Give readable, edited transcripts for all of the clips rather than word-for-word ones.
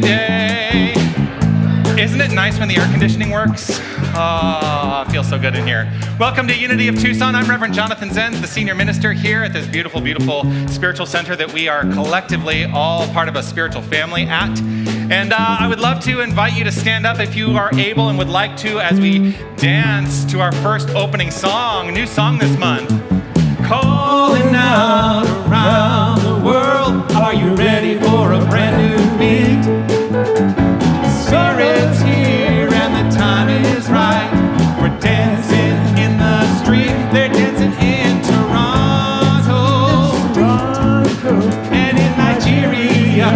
today. Isn't it nice when the air conditioning works? Oh, it feels so good in here. Welcome to Unity of Tucson. I'm Reverend Jonathan Zenz, the senior minister here at this beautiful, beautiful spiritual center that we are collectively all part of a spiritual family at. And I would love to invite you to stand up if you are able and would like to as we dance to our first opening song, a new song this month. Calling out around the world, are you ready for a brand new beat? Spirit's here and the time is right. We're dancing in the street. They're dancing in Toronto and in Nigeria.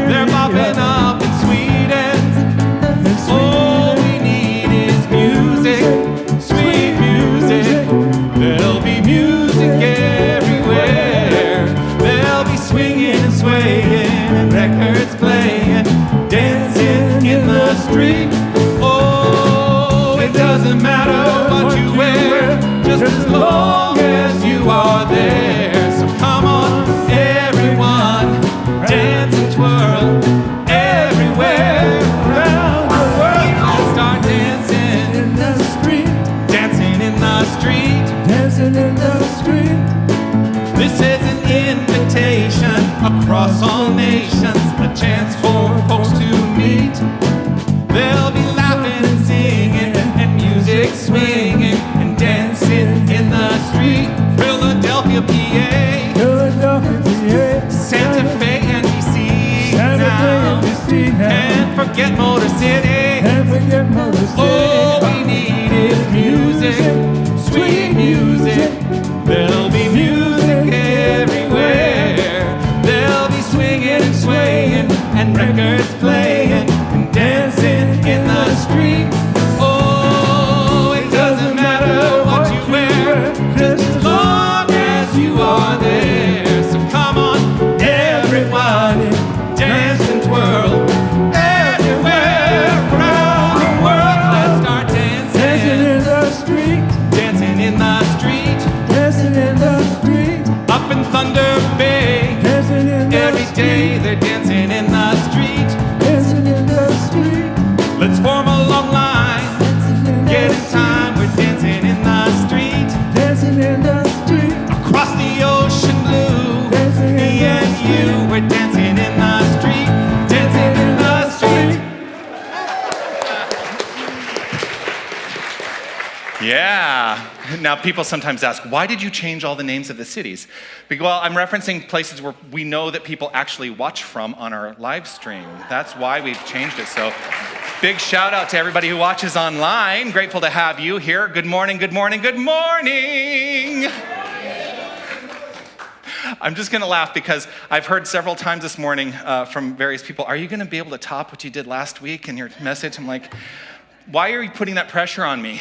They're popping up in Sweden. All we need is music, sweet music. There'll be music everywhere. They'll be swinging and swaying and records playing, dancing in the street. Oh, it doesn't matter what you wear, just as long as you are there. So come on, everyone, dance and twirl everywhere around the world. Let's start dancing in the street, dancing in the street, dancing in the street. This is an invitation across all nations, a chance for folks to meet. They'll be laughing and singing and music swinging and dancing in the street. Philadelphia, PA, Santa Fe and DC now. Can't forget Motor City. All we need is music, sweet music. There'll be music everywhere. They'll be swinging and swaying and records playing and dancing in the street. Oh, it doesn't matter what you wear, just as long as you are there. So come on, everybody, dance and twirl everywhere around the world. Let's start dancing, dancing in the street, dancing in the street, dancing in the street. Up in Thunder Bay, dancing in the every day they're dancing in the street, dancing in the street. Let's form a long line, get in time, we're dancing in the street, dancing in the street. Across the ocean blue, me and you, we're dancing in the street, dancing in the street. Yeah. Now, people sometimes ask, why did you change all the names of the cities? Well, I'm referencing places where we know that people actually watch from on our live stream. That's why we've changed it. So big shout out to everybody who watches online. Grateful to have you here. Good morning, good morning, good morning. I'm just going to laugh because I've heard several times this morning from various people, are you going to be able to top what you did last week in your message? I'm like, why are you putting that pressure on me?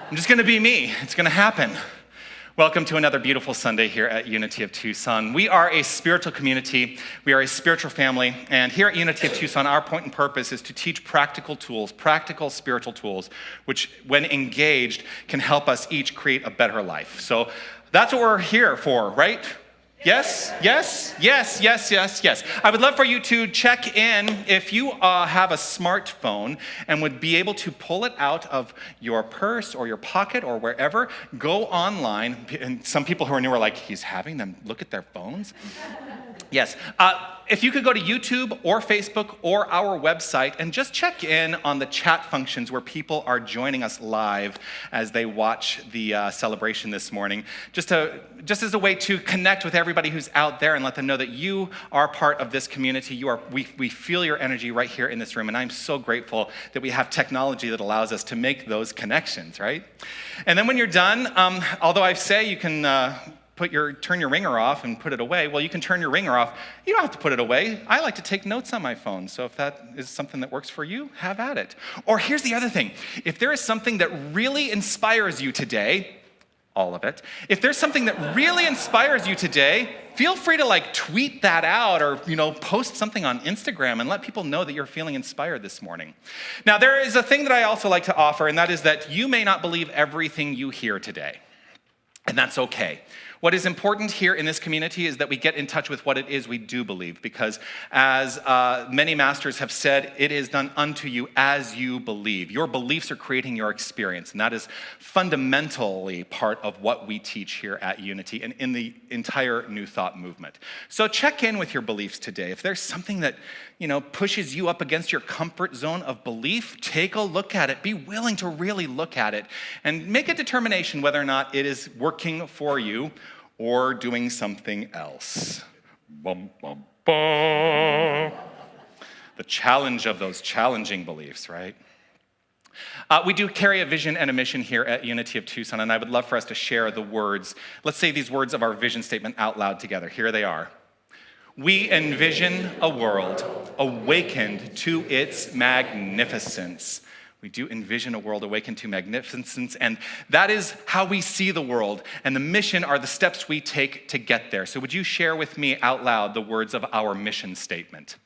I'm just going to be me. It's going to happen. Welcome to another beautiful Sunday here at Unity of Tucson. We are a spiritual community. We are a spiritual family. And here at Unity of Tucson, our point and purpose is to teach practical tools, practical spiritual tools, which when engaged can help us each create a better life. So that's what we're here for, right? Yes, yes, yes, yes, yes, yes. I would love for you to check in if you have a smartphone and would be able to pull it out of your purse or your pocket or wherever. Go online. And some people who are new are like, he's having them look at their phones? Yes. If you could go to YouTube or Facebook or our website and just check in on the chat functions where people are joining us live as they watch the celebration this morning, just as a way to connect with everybody who's out there and let them know that you are part of this community. We feel your energy right here in this room, and I'm so grateful that we have technology that allows us to make those connections, right? And then when you're done, although I say you can turn your ringer off and put it away. Well, you can turn your ringer off. You don't have to put it away. I like to take notes on my phone. So if that is something that works for you, have at it. Or here's the other thing. If there is something that really inspires you today, all of it, if there's something that really inspires you today, feel free to tweet that out or, post something on Instagram and let people know that you're feeling inspired this morning. Now, there is a thing that I also like to offer, and that is that you may not believe everything you hear today. And that's okay. What is important here in this community is that we get in touch with what it is we do believe, because as many masters have said, it is done unto you as you believe. Your beliefs are creating your experience, and that is fundamentally part of what we teach here at Unity and in the entire New Thought movement. So check in with your beliefs today. If there's something that pushes you up against your comfort zone of belief, take a look at it. Be willing to really look at it and make a determination whether or not it is working for you or doing something else. Bum, bum, bum. The challenge of those challenging beliefs, right? We do carry a vision and a mission here at Unity of Tucson, and I would love for us to share the words. Let's say these words of our vision statement out loud together. Here they are. We envision a world awakened to its magnificence. We do envision a world awakened to magnificence, and that is how we see the world, and the mission are the steps we take to get there. So would you share with me out loud the words of our mission statement?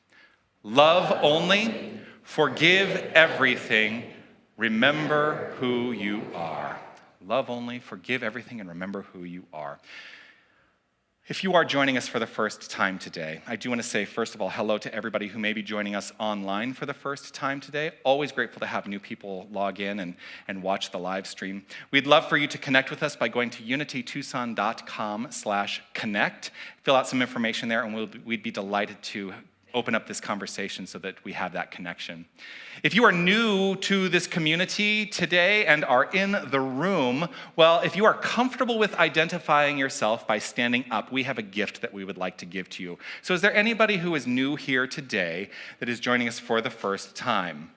Love only, forgive everything, remember who you are. Love only, forgive everything, and remember who you are. If you are joining us for the first time today, I do want to say, first of all, hello to everybody who may be joining us online for the first time today. Always grateful to have new people log in and watch the live stream. We'd love for you to connect with us by going to unitytucson.com/connect. Fill out some information there, and we'd be delighted to open up this conversation so that we have that connection. If you are new to this community today and are in the room, well, if you are comfortable with identifying yourself by standing up, we have a gift that we would like to give to you. So is there anybody who is new here today that is joining us for the first time?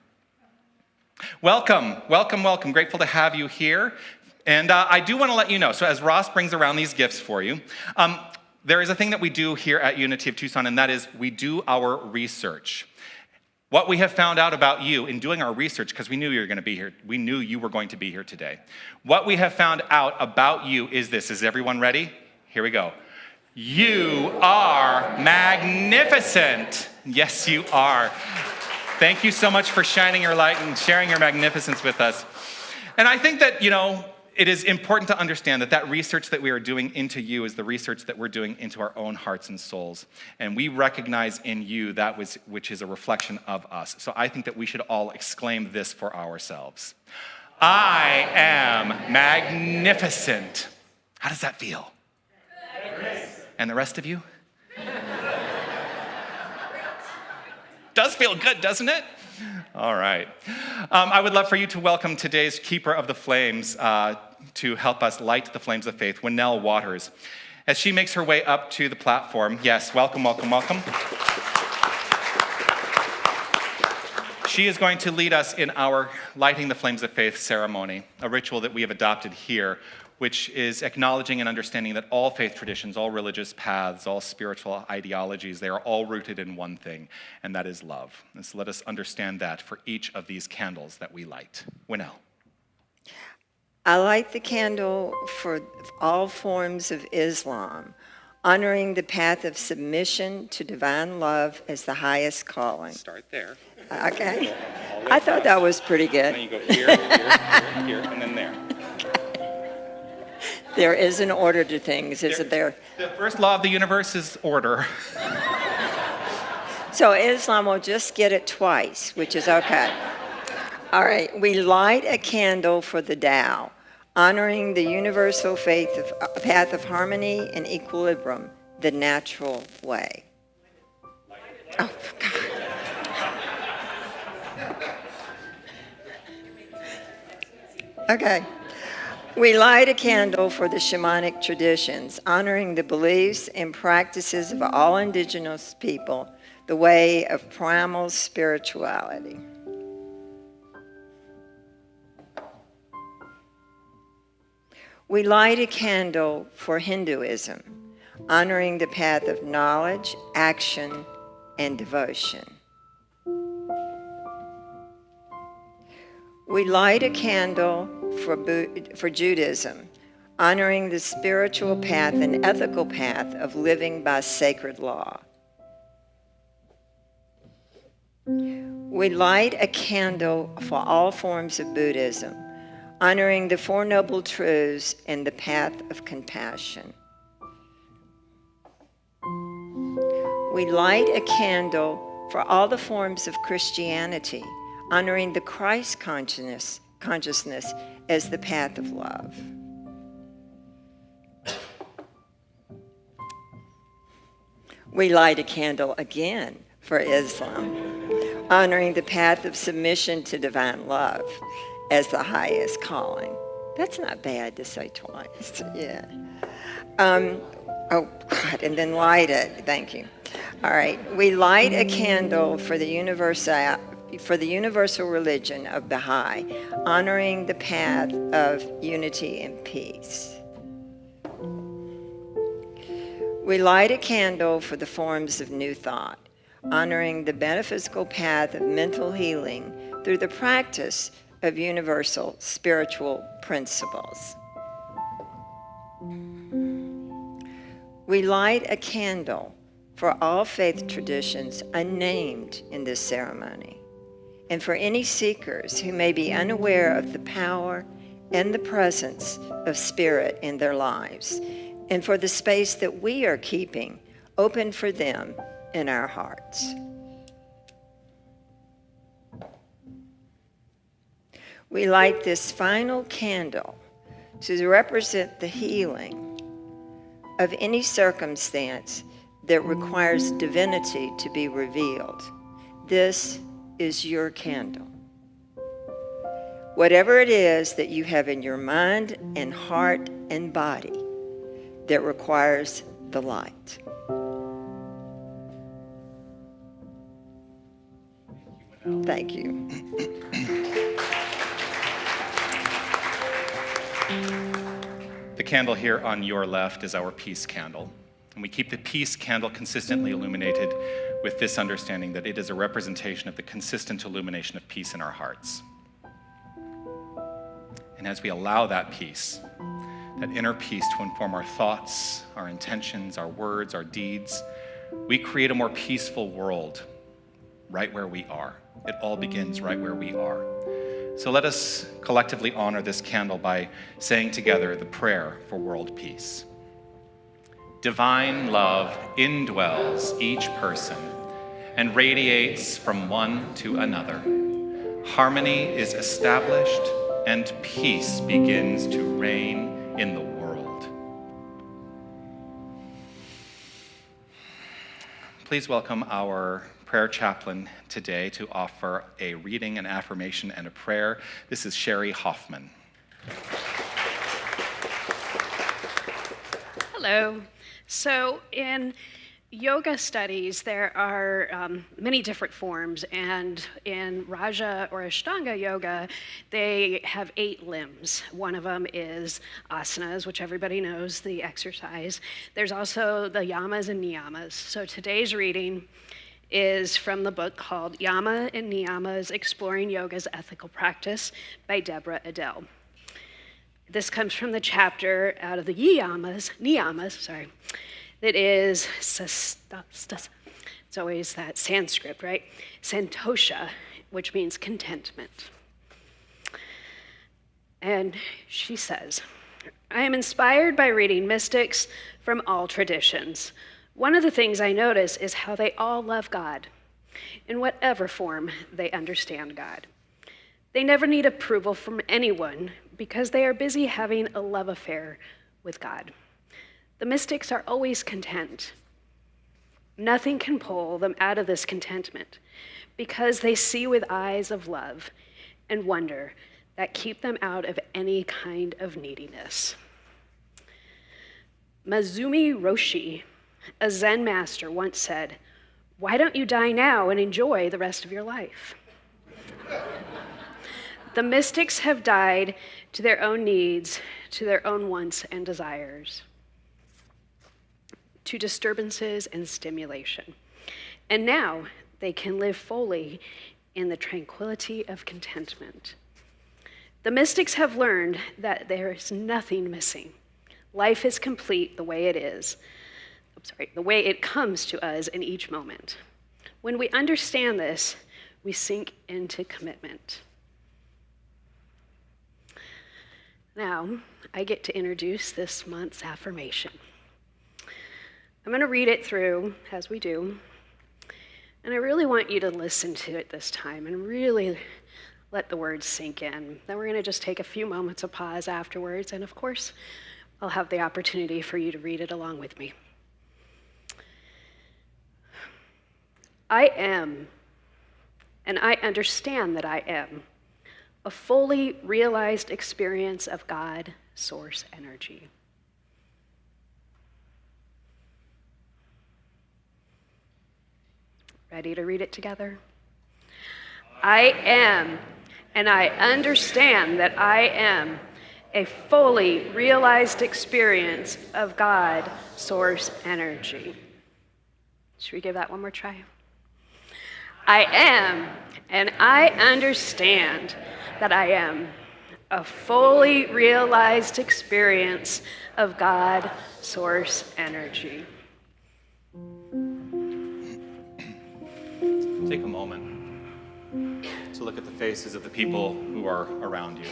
Welcome, welcome, welcome. Grateful to have you here. And I do want to let you know, so as Ross brings around these gifts for you, there is a thing that we do here at Unity of Tucson, and that is we do our research. What we have found out about you in doing our research, because we knew you were going to be here, we knew you were going to be here today. What we have found out about you is this. Is everyone ready? Here we go. You are magnificent. Yes, you are. Thank you so much for shining your light and sharing your magnificence with us. And I think that, it is important to understand that research that we are doing into you is the research that we're doing into our own hearts and souls. And we recognize in you that which is a reflection of us. So I think that we should all exclaim this for ourselves. I am magnificent. How does that feel? And the rest of you? Does feel good, doesn't it? All right. I would love for you to welcome today's Keeper of the Flames to help us light the flames of faith, Winnell Waters. As she makes her way up to the platform, yes, welcome, welcome, welcome. She is going to lead us in our Lighting the Flames of Faith ceremony, a ritual that we have adopted here, which is acknowledging and understanding that all faith traditions, all religious paths, all spiritual ideologies, they are all rooted in one thing, and that is love. And so let us understand that for each of these candles that we light. Winnell. I light the candle for all forms of Islam, honoring the path of submission to divine love as the highest calling. Start there. Okay. I thought that was pretty good. And you go here, here, here, and then there. There is an order to things, isn't there? The first law of the universe is order. So Islam will just get it twice, which is okay. All right, we light a candle for the Tao, honoring the universal path of harmony and equilibrium, the natural way. Oh, God. Okay. We light a candle for the shamanic traditions, honoring the beliefs and practices of all indigenous people, the way of primal spirituality. We light a candle for Hinduism, honoring the path of knowledge, action, and devotion. We light a candle for Judaism, honoring the spiritual path and ethical path of living by sacred law. We light a candle for all forms of Buddhism, honoring the Four Noble Truths and the path of compassion. we light a candle for all the forms of Christianity, honoring the Christ consciousness as the path of love. We light a candle again for Islam, honoring the path of submission to divine love as the highest calling. That's not bad to say twice, yeah. Oh, God, and then light it, thank you. All right, we light a candle for the universal religion of Baha'i, honoring the path of unity and peace. We light a candle for the forms of New Thought, honoring the metaphysical path of mental healing through the practice of universal spiritual principles. We light a candle for all faith traditions unnamed in this ceremony, and for any seekers who may be unaware of the power and the presence of spirit in their lives, and for the space that we are keeping open for them in our hearts. We light this final candle to represent the healing of any circumstance that requires divinity to be revealed. This is your candle. Whatever it is that you have in your mind and heart and body that requires the light. Thank you. The candle here on your left is our peace candle. And we keep the peace candle consistently illuminated with this understanding that it is a representation of the consistent illumination of peace in our hearts. And as we allow that peace, that inner peace to inform our thoughts, our intentions, our words, our deeds, we create a more peaceful world right where we are. It all begins right where we are. So let us collectively honor this candle by saying together the prayer for world peace. Divine love indwells each person and radiates from one to another. Harmony is established and peace begins to reign in the world. Please welcome our prayer chaplain today to offer a reading, an affirmation, and a prayer. This is Sherry Hoffman. Hello. So in yoga studies, there are many different forms, and in Raja or Ashtanga yoga, they have 8 limbs. One of them is asanas, which everybody knows, the exercise. There's also the yamas and niyamas. So today's reading is from the book called Yama and Niyamas, Exploring Yoga's Ethical Practice by Deborah Adele. This comes from the chapter out of the niyamas, that is, it's always that Sanskrit, right? Santosha, which means contentment. And she says, I am inspired by reading mystics from all traditions. One of the things I notice is how they all love God, in whatever form they understand God. They never need approval from anyone because they are busy having a love affair with God. The mystics are always content. Nothing can pull them out of this contentment because they see with eyes of love and wonder that keep them out of any kind of neediness. Mazumi Roshi, a Zen master, once said, "Why don't you die now and enjoy the rest of your life?" The mystics have died to their own needs, to their own wants and desires, to disturbances and stimulation. And now they can live fully in the tranquility of contentment. The mystics have learned that there is nothing missing. Life is complete the way it is. The way it comes to us in each moment. When we understand this, we sink into commitment. Now, I get to introduce this month's affirmation. I'm going to read it through, as we do, And I really want you to listen to it this time and really let the words sink in. Then we're going to just take a few moments of pause afterwards, and of course, I'll have the opportunity for you to read it along with me. I am, and I understand that I am, a fully realized experience of God, source energy. Ready to read it together? I am, and I understand that I am a fully realized experience of God, source energy. Should we give that one more try? I am, and I understand that I am a fully realized experience of God, source energy. Take a moment to look at the faces of the people who are around you.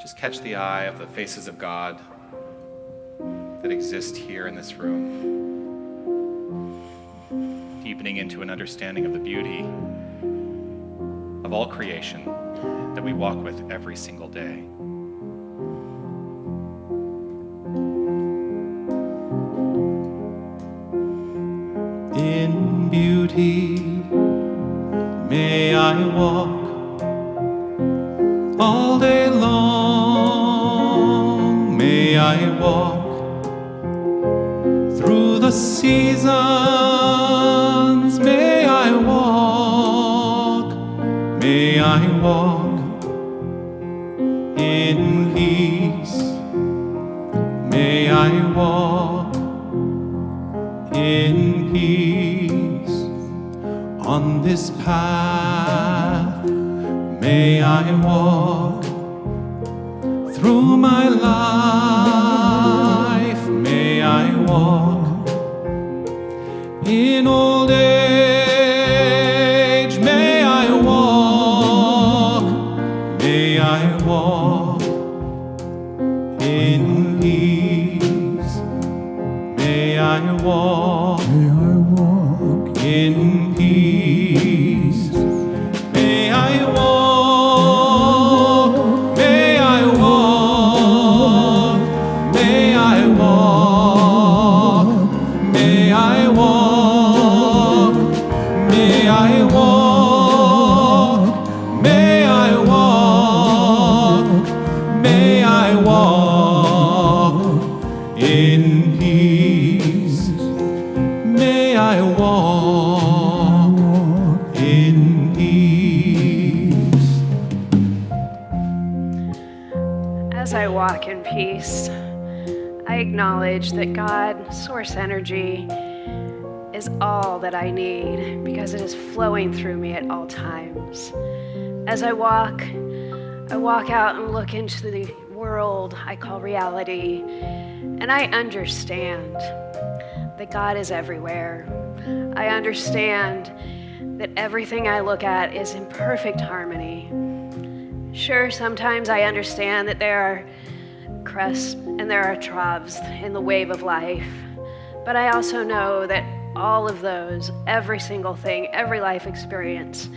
Just catch the eye of the faces of God that exist here in this room, deepening into an understanding of the beauty of all creation that we walk with every single day. In beauty may I walk all day long. May I walk through the seasons. May I walk. May I walk in peace. May I walk in peace on this path. May I walk through my life. May I walk in old age. May I walk. May I walk in peace. May I walk in peace. May I walk. May I walk. May I walk. May I walk. May I walk. May I walk. May I walk in peace. May I walk in peace. As I walk in peace, I acknowledge that God, source energy, is all that I need because it is flowing through me at all times. As I walk out and look into the world I call reality, and I understand that God is everywhere. I understand that everything I look at is in perfect harmony. Sure, sometimes I understand that there are crests and there are troughs in the wave of life, but I also know that all of those, every single thing, every life experience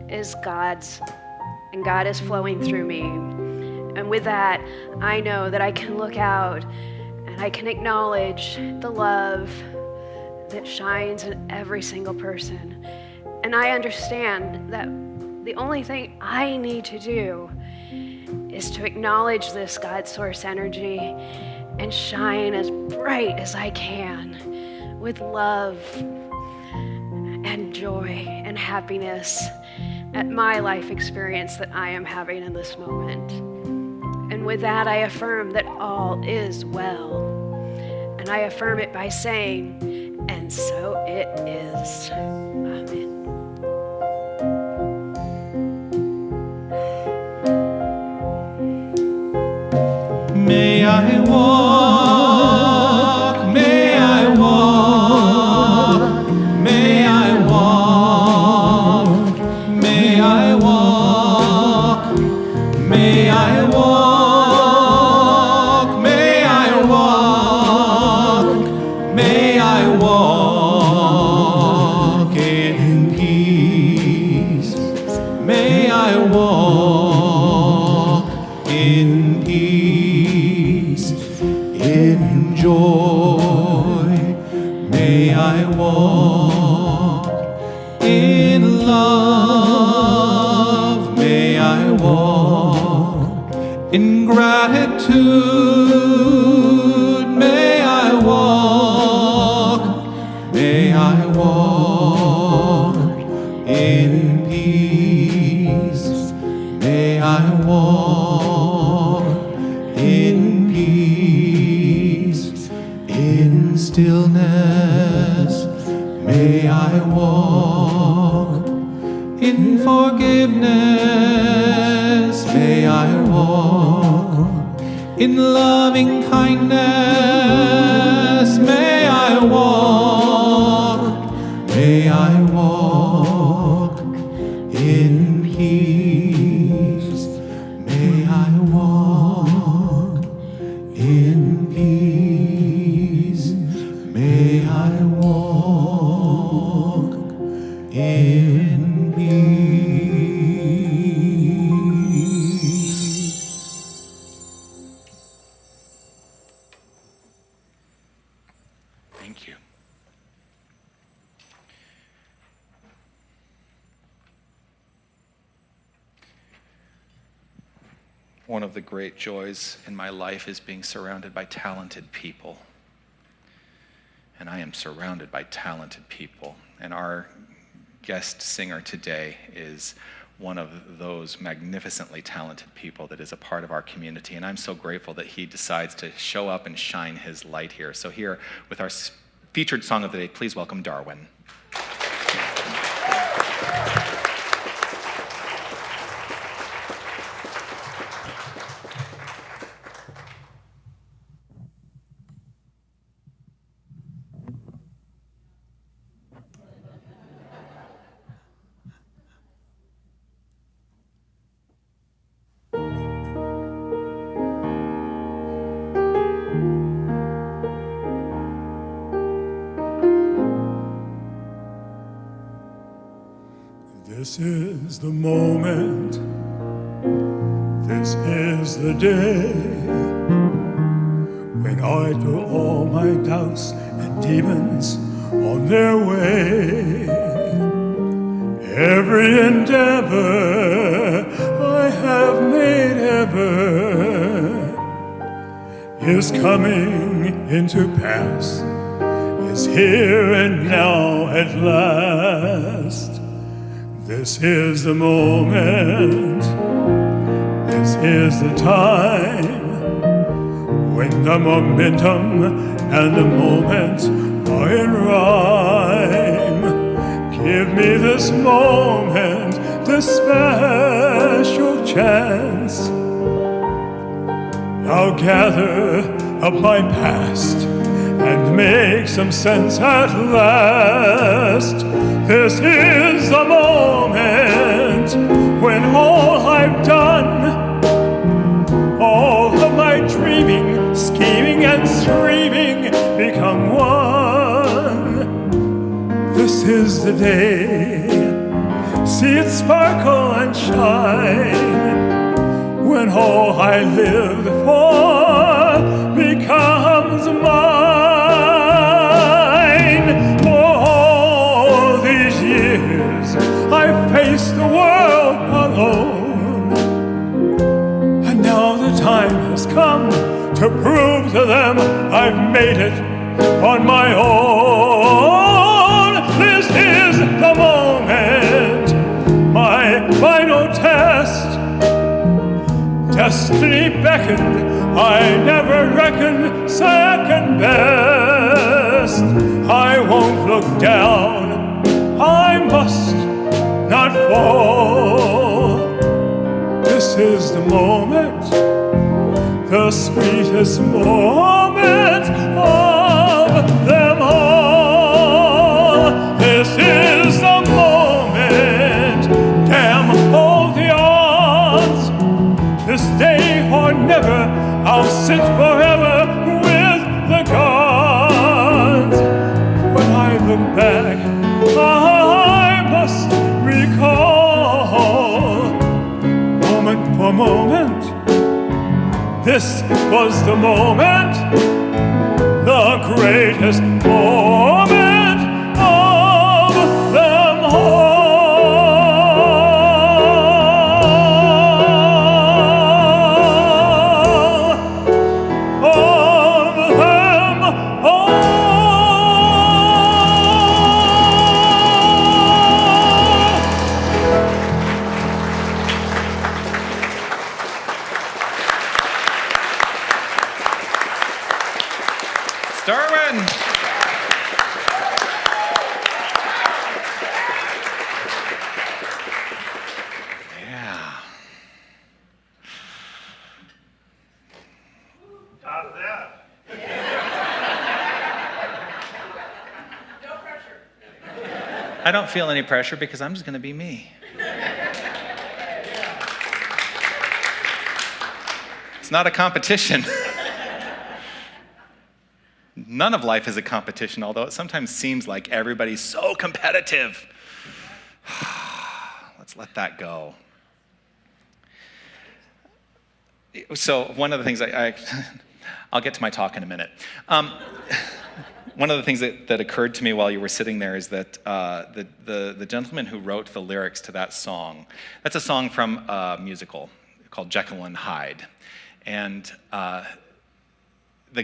is God's, and God is flowing through me. And with that, I know that I can look out and I can acknowledge the love that shines in every single person. And I understand that the only thing I need to do is to acknowledge this God source energy and shine as bright as I can with love and joy and happiness at my life experience that I am having in this moment. And with that, I affirm that all is well. And I affirm it by saying, and so it is. Amen. May I walk, may I walk, may I walk, may I walk, may I walk, may I walk, may I walk In gratitude may I walk, may I walk in peace, may I walk in peace, in stillness may I walk, in forgiveness may I walk, in loving kindness may I walk, may I walk in peace, may I walk in peace, may I walk in peace. Thank you. One of the great joys in my life is being surrounded by talented people. And I am surrounded by talented people. And our guest singer today is one of those magnificently talented people that is a part of our community. And I'm so grateful that he decides to show up and shine his light here. So here, with our featured song of the day, please welcome Darwin. This is the moment, this is the day, when I throw all my doubts and demons on their way. Every endeavor I have made ever is coming into pass, is here and now at last. This is the moment, this is the time, when the momentum and the moment are in rhyme. Give me this moment, this special chance. I'll gather up my past and make some sense at last. This is the moment when all I've done, all of my dreaming, scheming and streaming become one. This is the day, see it sparkle and shine, when all I lived for becomes mine. I faced the world alone, and now the time has come to prove to them I've made it on my own. This is the moment, my final test. Destiny beckoned, I never reckoned second best. I won't look down, I must not fall. This is the moment, the sweetest moment of them all. This is the moment, damn all the odds. This day or never, I'll sit forever with the gods. When I look back, I must recall, moment for moment, this was the moment, the greatest moment of them all. Darwin. Yeah. How's that? I don't feel any pressure because I'm just going to be me. It's not a competition. None of life is a competition, although it sometimes seems like everybody's so competitive. Let's let that go. So one of the things I'll get to my talk in a minute. One of the things that occurred to me while you were sitting there is that the gentleman who wrote the lyrics to that song, that's a song from a musical called Jekyll and Hyde. And the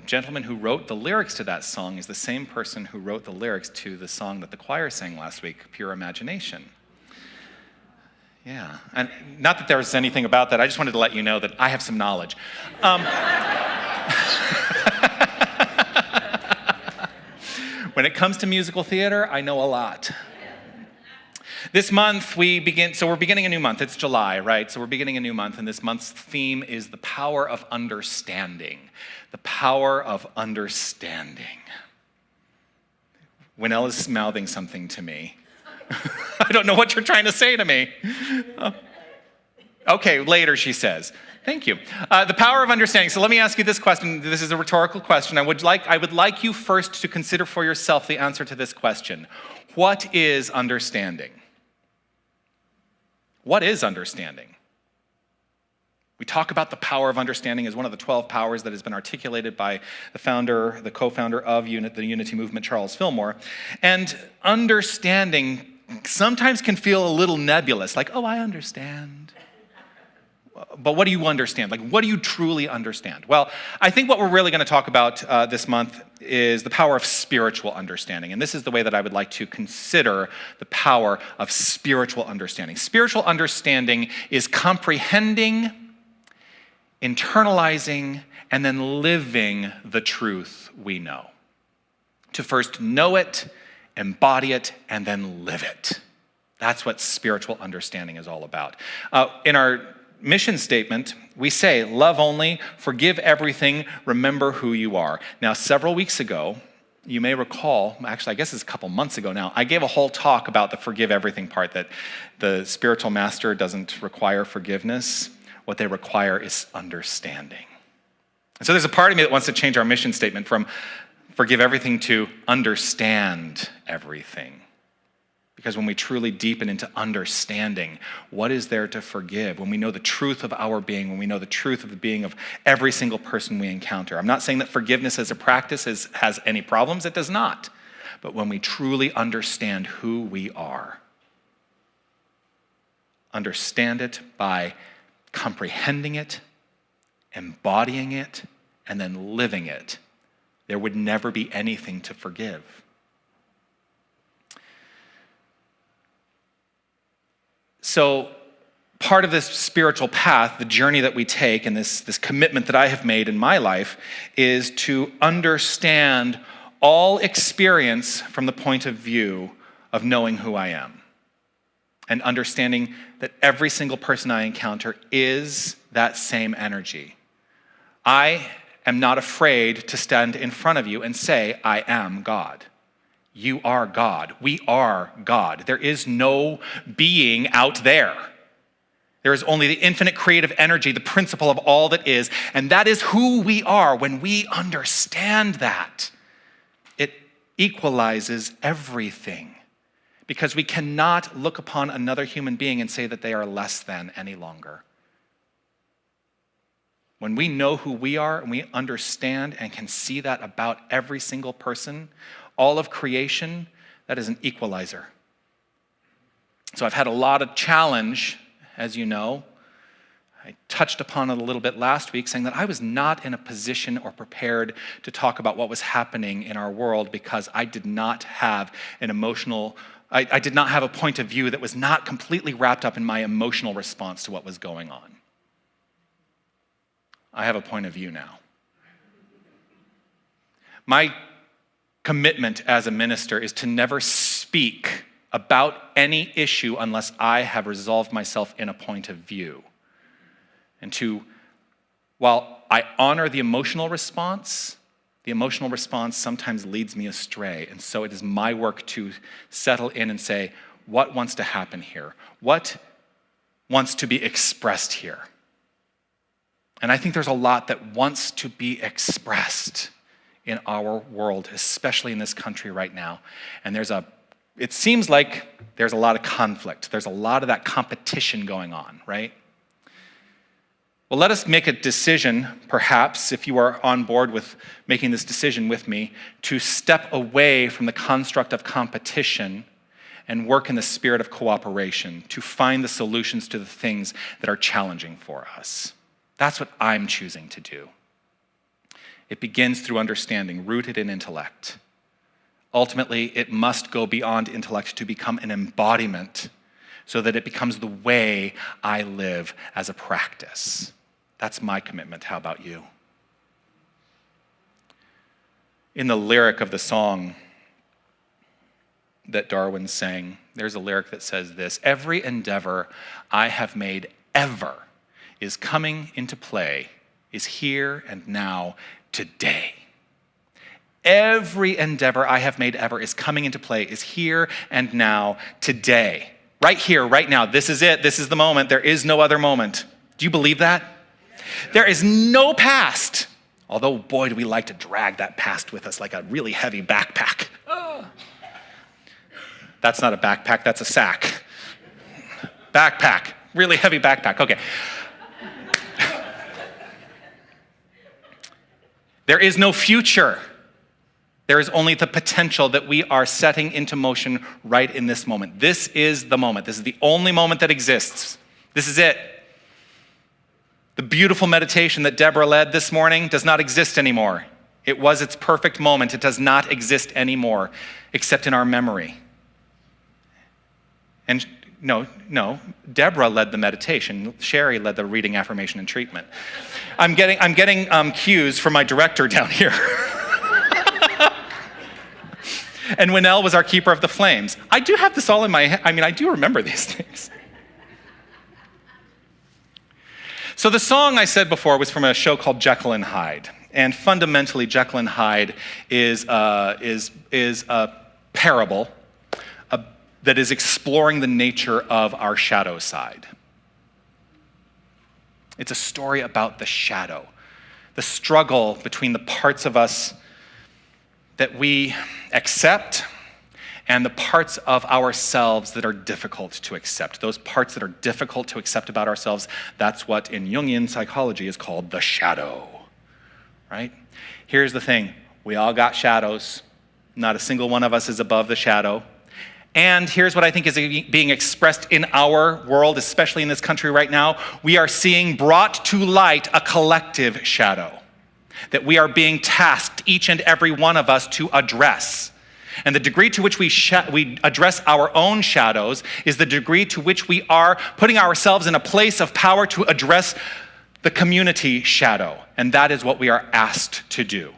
gentleman who wrote the lyrics to that song is the same person who wrote the lyrics to the song that the choir sang last week, Pure Imagination. Yeah, and not that there was anything about that, I just wanted to let you know that I have some knowledge. When it comes to musical theater, I know a lot. This month we're beginning a new month. It's July, right? So we're beginning a new month, and this month's theme is the power of understanding. The power of understanding. Winell is mouthing something to me. I don't know what you're trying to say to me. Okay, later, she says. Thank you. The power of understanding. So let me ask you this question. This is a rhetorical question. I would like you first to consider for yourself the answer to this question. What is understanding? What is understanding? We talk about the power of understanding as one of the 12 powers that has been articulated by the co-founder of the Unity movement, Charles Fillmore. And understanding sometimes can feel a little nebulous, like, oh, I understand. But what do you understand? Like, what do you truly understand? Well, I think what we're really going to talk about this month is the power of spiritual understanding. And this is the way that I would like to consider the power of spiritual understanding. Spiritual understanding is comprehending, internalizing, and then living the truth we know. To first know it, embody it, and then live it. That's what spiritual understanding is all about. In our mission statement, we say, love only, forgive everything, remember who you are. Now, several weeks ago, you may recall, actually, I guess it's a couple months ago now, I gave a whole talk about the forgive everything part, that the spiritual master doesn't require forgiveness. What they require is understanding. And so there's a part of me that wants to change our mission statement from forgive everything to understand everything. Because when we truly deepen into understanding, what is there to forgive? When we know the truth of our being, when we know the truth of the being of every single person we encounter. I'm not saying that forgiveness as a practice has any problems. It does not. But when we truly understand who we are, understand it by comprehending it, embodying it, and then living it, there would never be anything to forgive. So part of this spiritual path, the journey that we take, and this commitment that I have made in my life, is to understand all experience from the point of view of knowing who I am. And understanding that every single person I encounter is that same energy. I am not afraid to stand in front of you and say, I am God. You are God. We are God. There is no being out there. There is only the infinite creative energy, the principle of all that is, and that is who we are. When we understand that, it equalizes everything, because we cannot look upon another human being and say that they are less than any longer. When we know who we are and we understand and can see that about every single person, all of creation, that is an equalizer. So I've had a lot of challenge, as you know. I touched upon it a little bit last week, saying that I was not in a position or prepared to talk about what was happening in our world because I did not have an emotional, I did not have a point of view that was not completely wrapped up in my emotional response to what was going on. I have a point of view now. My commitment as a minister is to never speak about any issue unless I have resolved myself in a point of view. And while I honor the emotional response sometimes leads me astray. And so it is my work to settle in and say, what wants to happen here? What wants to be expressed here? And I think there's a lot that wants to be expressed in our world, especially in this country right now. And it seems like there's a lot of conflict. There's a lot of that competition going on, right? Well, let us make a decision, perhaps, if you are on board with making this decision with me, to step away from the construct of competition and work in the spirit of cooperation to find the solutions to the things that are challenging for us. That's what I'm choosing to do. It begins through understanding, rooted in intellect. Ultimately, it must go beyond intellect to become an embodiment so that it becomes the way I live as a practice. That's my commitment. How about you? In the lyric of the song that Darwin sang, there's a lyric that says this: every endeavor I have made ever is coming into play, is here and now, today. Every endeavor I have made ever is coming into play, is here and now, today. Right here, right now. This is it. This is the moment. There is no other moment. Do you believe that? There is no past. Although, boy, do we like to drag that past with us like a really heavy backpack. That's not a backpack, that's a sack. Backpack, really heavy backpack, okay. There is no future. There is only the potential that we are setting into motion right in this moment. This is the moment. This is the only moment that exists. This is it. The beautiful meditation that Deborah led this morning does not exist anymore. It was its perfect moment. It does not exist anymore, except in our memory. And no, Deborah led the meditation. Sherry led the reading, affirmation, and treatment. I'm getting cues from my director down here. And Winnell was our keeper of the flames. I do have this all in my head. I do remember these things. So the song I said before was from a show called Jekyll and Hyde. And fundamentally, Jekyll and Hyde is a parable that is exploring the nature of our shadow side. It's a story about the shadow, the struggle between the parts of us that we accept and the parts of ourselves that are difficult to accept. Those parts that are difficult to accept about ourselves, that's what in Jungian psychology is called the shadow, right? Here's the thing, we all got shadows. Not a single one of us is above the shadow. And here's what I think is being expressed in our world, especially in this country right now. We are seeing brought to light a collective shadow that we are being tasked, each and every one of us, to address. And the degree to which we address our own shadows is the degree to which we are putting ourselves in a place of power to address the community shadow. And that is what we are asked to do.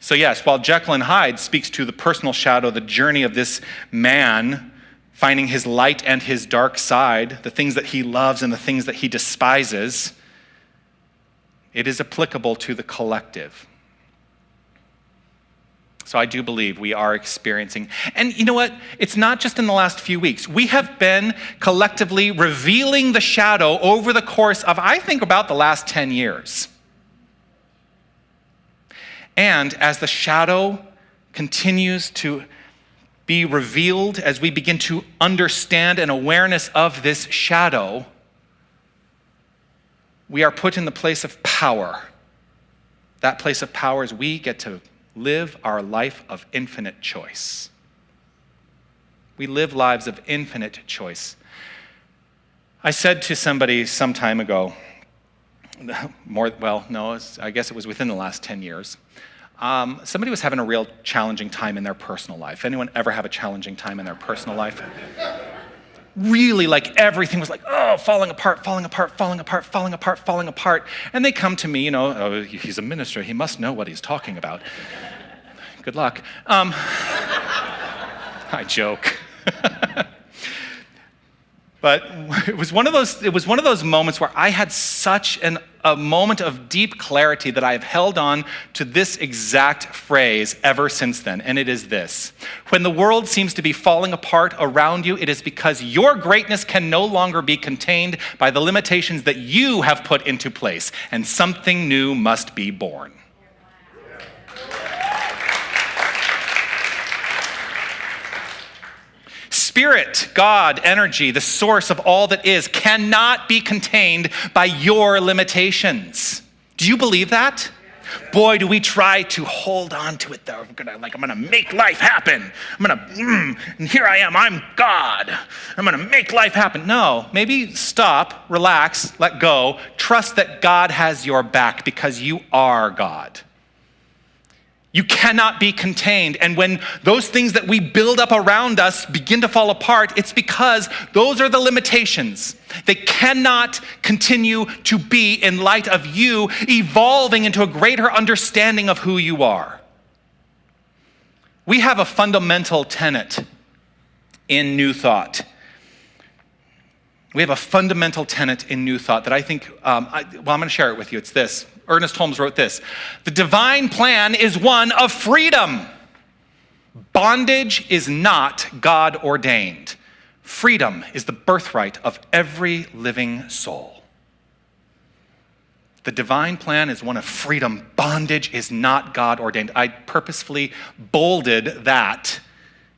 So yes, while Jekyll and Hyde speaks to the personal shadow, the journey of this man finding his light and his dark side, the things that he loves and the things that he despises, it is applicable to the collective. So I do believe we are experiencing, and you know what? It's not just in the last few weeks. We have been collectively revealing the shadow over the course of, I think, about the last 10 years. And as the shadow continues to be revealed, as we begin to understand an awareness of this shadow, we are put in the place of power. That place of power is we get to live our life of infinite choice. We live lives of infinite choice. I said to somebody some time ago, I guess it was within the last 10 years, somebody was having a real challenging time in their personal life. Anyone ever have a challenging time in their personal life? really like everything was like, oh, falling apart, falling apart, falling apart, falling apart, falling apart. And they come to me, oh, he's a minister. He must know what he's talking about. Good luck. I joke. But it was one of those moments where I had such a moment of deep clarity that I have held on to this exact phrase ever since then, and it is this: when the world seems to be falling apart around you, it is because your greatness can no longer be contained by the limitations that you have put into place, and something new must be born. Spirit, God, energy, the source of all that is, cannot be contained by your limitations. Do you believe that? Boy, do we try to hold on to it though. I'm gonna make life happen. And here I am, I'm God. I'm gonna make life happen. No, maybe stop, relax, let go, trust that God has your back because you are God. You cannot be contained. And when those things that we build up around us begin to fall apart, it's because those are the limitations. They cannot continue to be in light of you evolving into a greater understanding of who you are. We have a fundamental tenet in New Thought. We have a fundamental tenet in New Thought that I think, I'm going to share it with you. It's this. Ernest Holmes wrote this: the divine plan is one of freedom. Bondage is not God ordained. Freedom is the birthright of every living soul. The divine plan is one of freedom. Bondage is not God ordained. I purposefully bolded that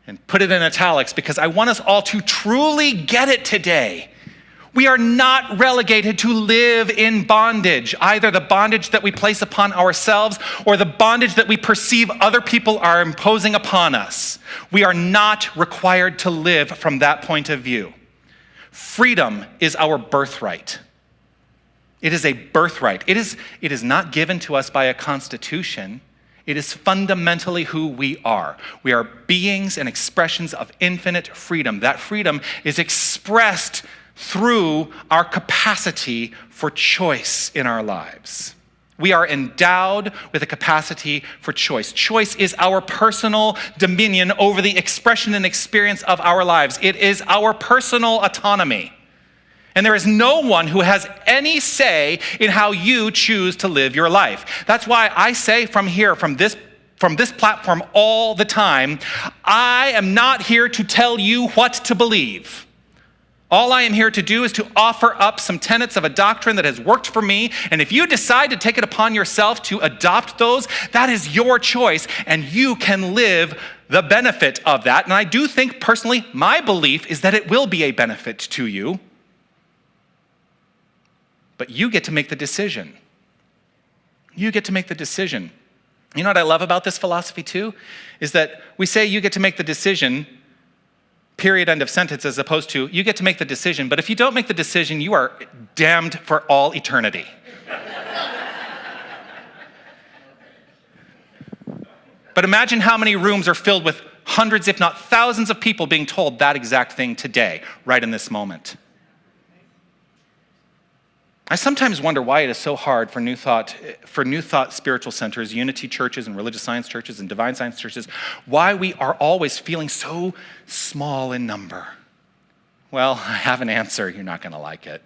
and put it in italics because I want us all to truly get it today. We are not relegated to live in bondage, either the bondage that we place upon ourselves or the bondage that we perceive other people are imposing upon us. We are not required to live from that point of view. Freedom is our birthright. It is a birthright. It is not given to us by a constitution. It is fundamentally who we are. We are beings and expressions of infinite freedom. That freedom is expressed through our capacity for choice in our lives. We are endowed with a capacity for choice. Choice is our personal dominion over the expression and experience of our lives. It is our personal autonomy. And there is no one who has any say in how you choose to live your life. That's why I say from here, from this platform all the time, I am not here to tell you what to believe. All I am here to do is to offer up some tenets of a doctrine that has worked for me, and if you decide to take it upon yourself to adopt those, that is your choice, and you can live the benefit of that. And I do think, personally, my belief is that it will be a benefit to you, but you get to make the decision. You get to make the decision. You know what I love about this philosophy too? Is that we say you get to make the decision, period, end of sentence, as opposed to you get to make the decision, but if you don't make the decision, you are damned for all eternity. But imagine how many rooms are filled with hundreds, if not thousands of people being told that exact thing today, right in this moment. I sometimes wonder why it is so hard for New Thought spiritual centers, Unity churches and religious science churches and divine science churches, why we are always feeling so small in number. Well, I have an answer. You're not going to like it.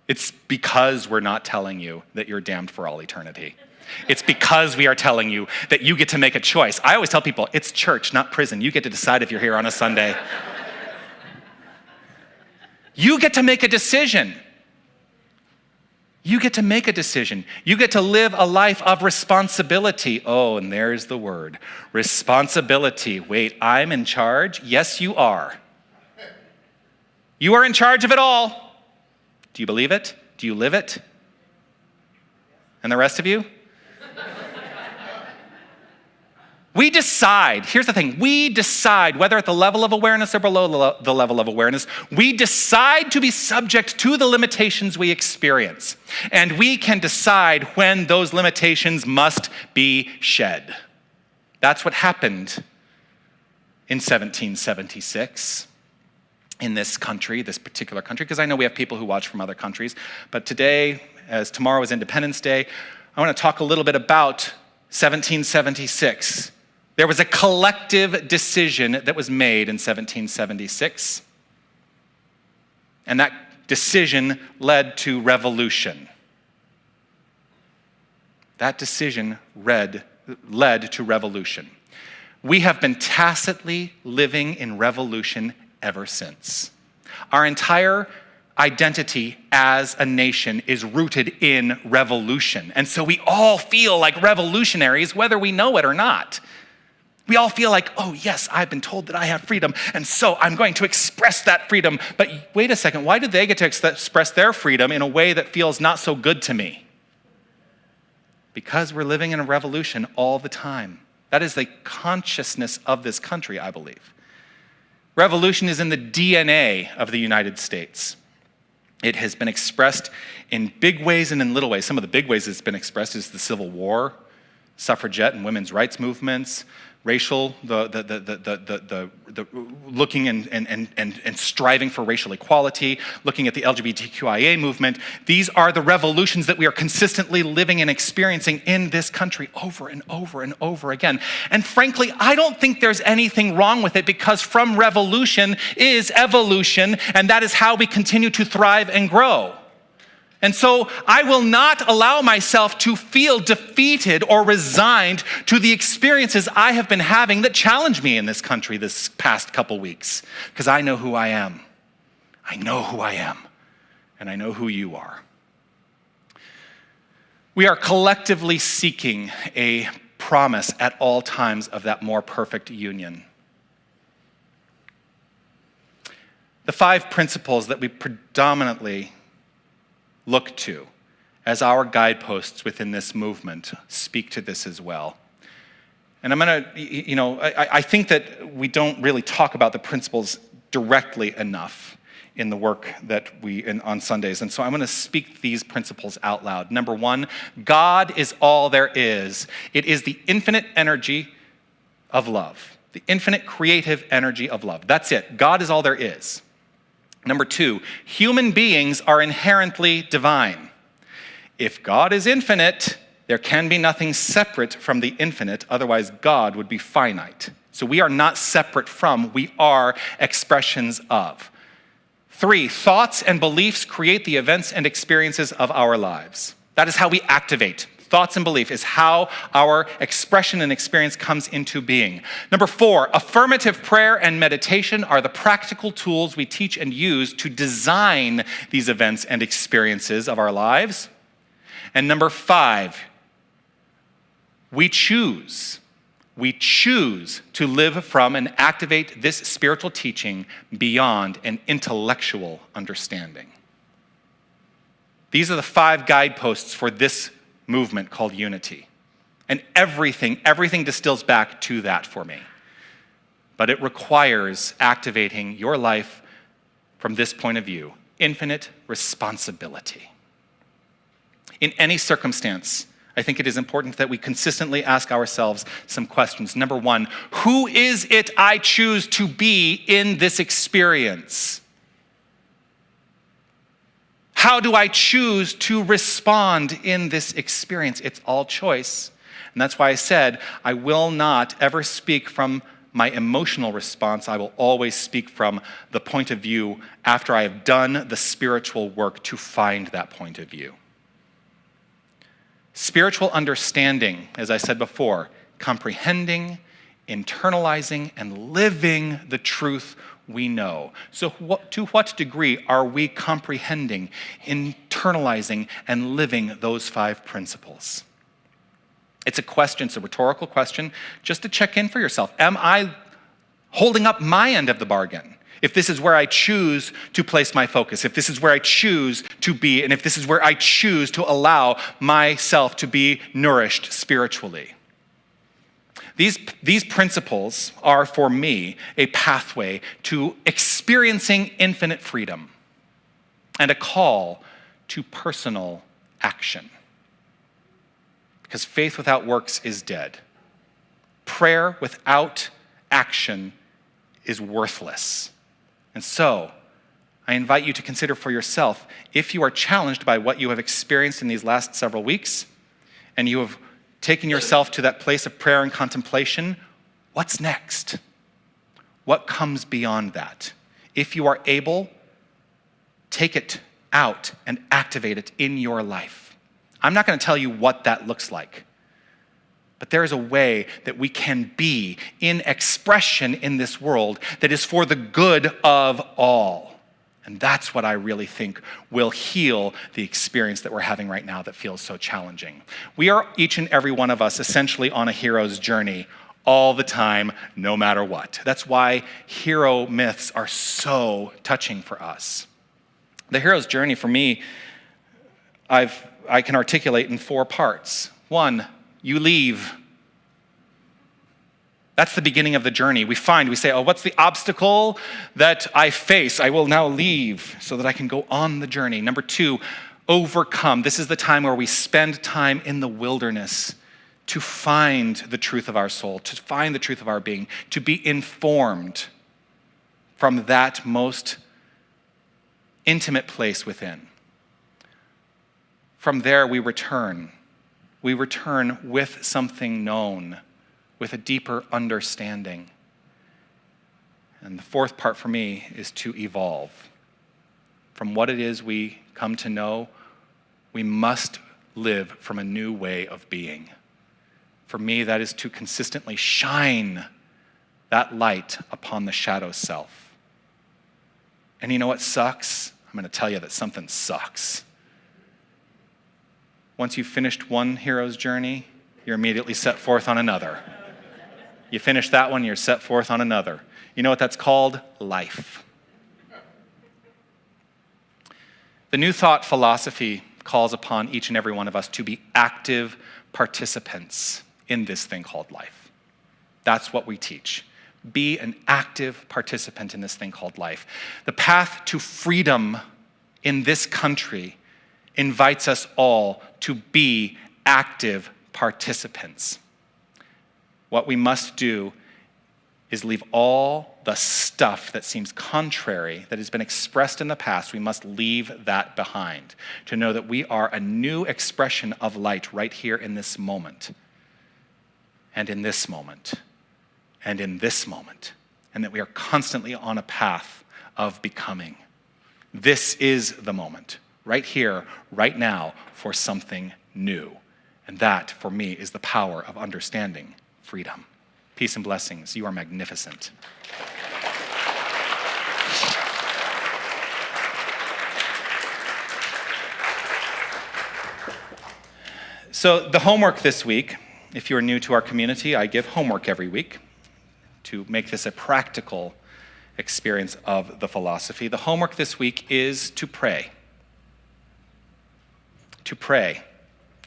It's because we're not telling you that you're damned for all eternity. It's because we are telling you that you get to make a choice. I always tell people, it's church, not prison. You get to decide if you're here on a Sunday. You get to make a decision. You get to make a decision. You get to live a life of responsibility. Oh, and there's the word, responsibility. Wait, I'm in charge? Yes, you are. You are in charge of it all. Do you believe it? Do you live it? And the rest of you? We decide, here's the thing, we decide whether at the level of awareness or below the level of awareness, we decide to be subject to the limitations we experience. And we can decide when those limitations must be shed. That's what happened in 1776. in this country, this particular country, because I know we have people who watch from other countries. But today, as tomorrow is Independence Day, I want to talk a little bit about 1776. There was a collective decision that was made in 1776. And that decision led to revolution. That decision led to revolution. We have been tacitly living in revolution ever since. Our entire identity as a nation is rooted in revolution. And so we all feel like revolutionaries, whether we know it or not. We all feel like, oh yes, I've been told that I have freedom, and so I'm going to express that freedom. But wait a second, why did they get to express their freedom in a way that feels not so good to me? Because we're living in a revolution all the time. That is the consciousness of this country, I believe. Revolution is in the DNA of the United States. It has been expressed in big ways and in little ways. Some of the big ways it's been expressed is the Civil War, suffragette and women's rights movements, racial, the looking and striving for racial equality, looking at the LGBTQIA movement. These are the revolutions that we are consistently living and experiencing in this country over and over and over again. And frankly, I don't think there's anything wrong with it, because from revolution is evolution, and that is how we continue to thrive and grow. And so I will not allow myself to feel defeated or resigned to the experiences I have been having that challenge me in this country this past couple weeks, because I know who I am. I know who I am, and I know who you are. We are collectively seeking a promise at all times of that more perfect union. The 5 principles that we predominantly look to as our guideposts within this movement speak to this as well. And I'm going to, I think that we don't really talk about the principles directly enough in the work that on Sundays. And so I'm going to speak these principles out loud. Number 1, God is all there is. It is the infinite energy of love, the infinite creative energy of love. That's it. God is all there is. Number 2, human beings are inherently divine. If God is infinite, there can be nothing separate from the infinite, otherwise God would be finite. So we are not separate from, we are expressions of. 3, thoughts and beliefs create the events and experiences of our lives. That is how we activate. Thoughts and belief is how our expression and experience comes into being. Number 4, affirmative prayer and meditation are the practical tools we teach and use to design these events and experiences of our lives. And number 5, we choose to live from and activate this spiritual teaching beyond an intellectual understanding. These are the 5 guideposts for this movement called Unity. And everything distills back to that for me. But it requires activating your life from this point of view, infinite responsibility. In any circumstance, I think it is important that we consistently ask ourselves some questions. Number 1, who is it I choose to be in this experience? How do I choose to respond in this experience? It's all choice. And that's why I said, I will not ever speak from my emotional response. I will always speak from the point of view after I have done the spiritual work to find that point of view. Spiritual understanding, as I said before, comprehending, internalizing, and living the truth we know. So to what degree are we comprehending, internalizing, and living those 5 principles? It's a question, it's a rhetorical question, just to check in for yourself. Am I holding up my end of the bargain? If this is where I choose to place my focus, if this is where I choose to be, and if this is where I choose to allow myself to be nourished spiritually. These principles are, for me, a pathway to experiencing infinite freedom and a call to personal action. Because faith without works is dead. Prayer without action is worthless. And so, I invite you to consider for yourself, if you are challenged by what you have experienced in these last several weeks, and you have taken yourself to that place of prayer and contemplation, what's next? What comes beyond that? If you are able, take it out and activate it in your life. I'm not going to tell you what that looks like, but there is a way that we can be in expression in this world that is for the good of all. And that's what I really think will heal the experience that we're having right now that feels so challenging. We are, each and every one of us, essentially on a hero's journey all the time, no matter what. That's why hero myths are so touching for us. The hero's journey for me, I can articulate in 4 parts. 1, you leave. That's the beginning of the journey. We say, oh, what's the obstacle that I face? I will now leave so that I can go on the journey. Number 2, overcome. This is the time where we spend time in the wilderness to find the truth of our soul, to find the truth of our being, to be informed from that most intimate place within. From there, we return. We return with something known, with a deeper understanding. And the 4th part for me is to evolve. From what it is we come to know, we must live from a new way of being. For me, that is to consistently shine that light upon the shadow self. And you know what sucks? I'm going to tell you that something sucks. Once you've finished one hero's journey, you're immediately set forth on another. You finish that one, you're set forth on another. You know what that's called? Life. The New Thought philosophy calls upon each and every one of us to be active participants in this thing called life. That's what we teach. Be an active participant in this thing called life. The path to freedom in this country invites us all to be active participants. What we must do is leave all the stuff that seems contrary, that has been expressed in the past. We must leave that behind to know that we are a new expression of light right here in this moment, and in this moment, and in this moment, and that we are constantly on a path of becoming. This is the moment, right here, right now, for something new. And that, for me, is the power of understanding freedom. Peace and blessings. You are magnificent. So the homework this week, if you're new to our community, I give homework every week to make this a practical experience of the philosophy. The homework this week is to pray. To pray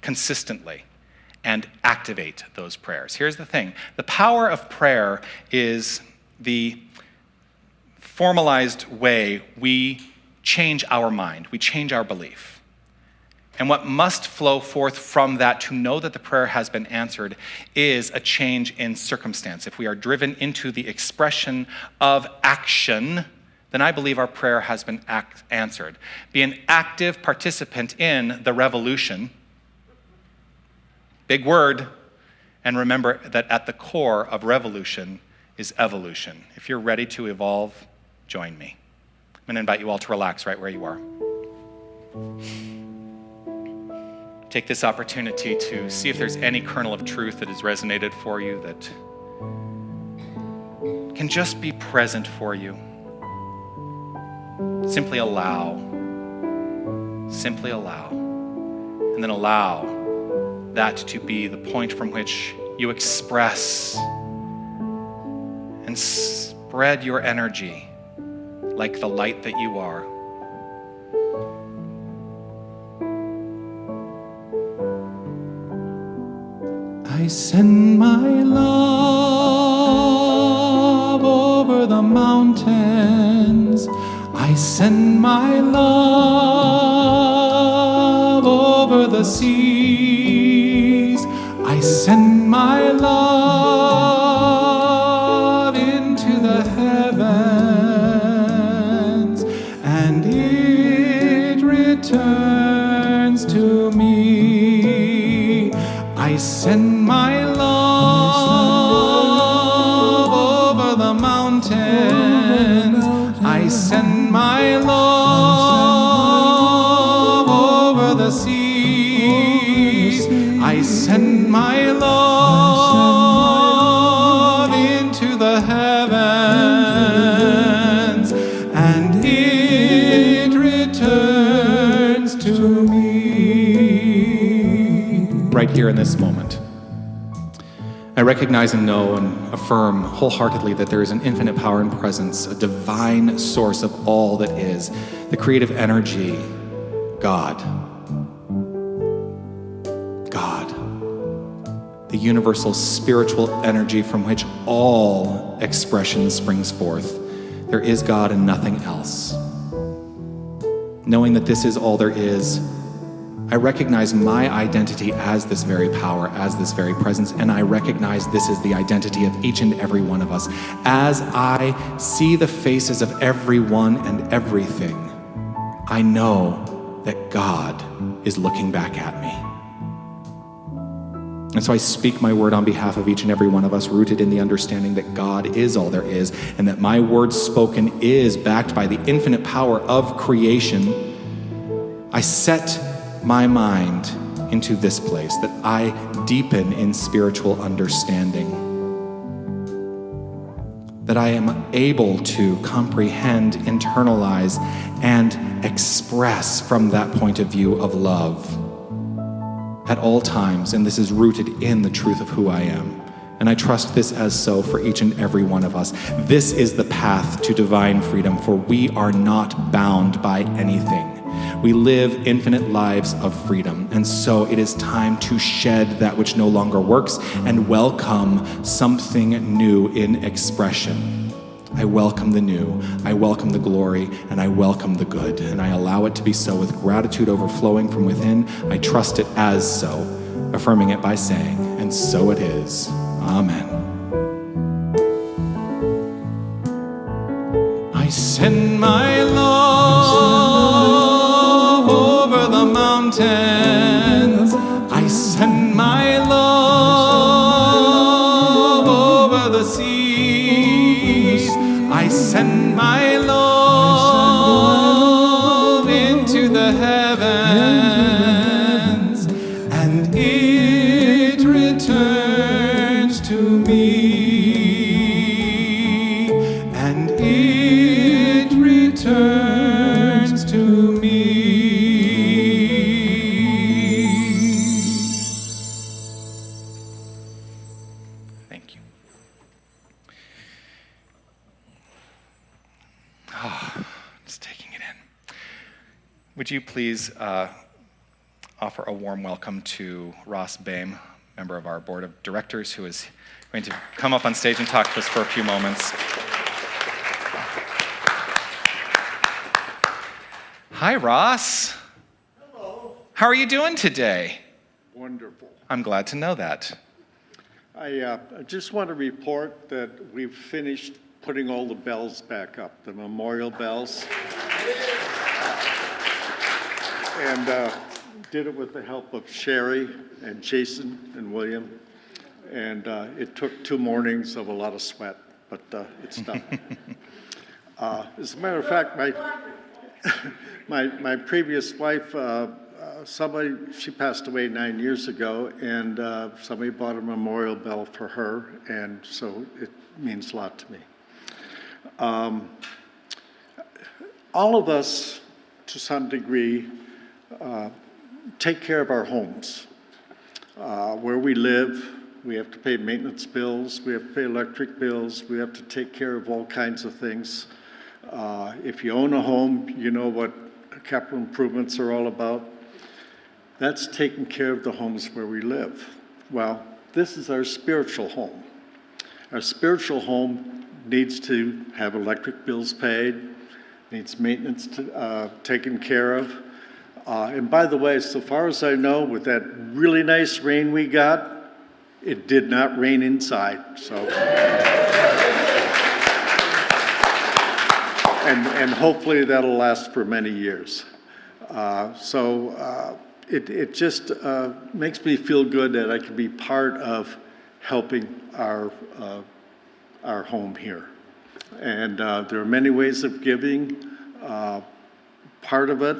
consistently and activate those prayers. Here's the thing. The power of prayer is the formalized way we change our mind, we change our belief. And what must flow forth from that to know that the prayer has been answered is a change in circumstance. If we are driven into the expression of action, then I believe our prayer has been answered. Be an active participant in the revolution. Big word. And remember that at the core of revolution is evolution. If you're ready to evolve, join me. I'm going to invite you all to relax right where you are. Take this opportunity to see if there's any kernel of truth that has resonated for you, that can just be present for you. Simply allow. Simply allow. And then allow that to be the point from which you express and spread your energy like the light that you are. I send my love over the mountains. I send my love over the seas. I send my love into the heavens. returns to me. I send my love over the mountains. I send my love over the seas. I send my love into the heavens, and it returns to me. Right here in this moment, I recognize and know and affirm wholeheartedly that there is an infinite power and presence, a divine source of all that is, the creative energy, God. God. The universal spiritual energy from which all expression springs forth. There is God and nothing else. Knowing that this is all there is, I recognize my identity as this very power, as this very presence, and I recognize this is the identity of each and every one of us. As I see the faces of everyone and everything, I know that God is looking back at me. And so I speak my word on behalf of each and every one of us, rooted in the understanding that God is all there is, and that my word spoken is backed by the infinite power of creation. I set my mind into this place, that I deepen in spiritual understanding, that I am able to comprehend, internalize, and express from that point of view of love at all times, and this is rooted in the truth of who I am. And I trust this as so for each and every one of us. This is the path to divine freedom, for we are not bound by anything. We live infinite lives of freedom, and so it is time to shed that which no longer works and welcome something new in expression. I welcome the new, I welcome the glory, and I welcome the good, and I allow it to be so with gratitude overflowing from within. I trust it as so, affirming it by saying, and so it is. Amen. I send my love over the mountains. I send my love over the seas. I send my love into the heavens, and it returns to me, and it returns to me. Thank you. Oh, just taking it in. Would you please offer a warm welcome to Ross Boehm, member of our board of directors, who is going to come up on stage and talk to us for a few moments. Hi, Ross. Hello. How are you doing today? Wonderful. I'm glad to know that. I just want to report that we've finished putting all the bells back up, the memorial bells. And did it with the help of Sherry and Jason and William. And it took 2 mornings of a lot of sweat, but it's done. As a matter of fact, my previous wife, she passed away 9 years ago, and somebody bought a memorial bell for her, and so it means a lot to me. All of us, to some degree, take care of our homes. Where we live, we have to pay maintenance bills, we have to pay electric bills, we have to take care of all kinds of things. If you own a home, you know what capital improvements are all about. That's taking care of the homes where we live. Well, this is our spiritual home. Our spiritual home needs to have electric bills paid, needs maintenance taken care of. And by the way, so far as I know, with that really nice rain we got, it did not rain inside, so. And hopefully that'll last for many years. It just makes me feel good that I can be part of helping our home here. And there are many ways of giving. Part of it,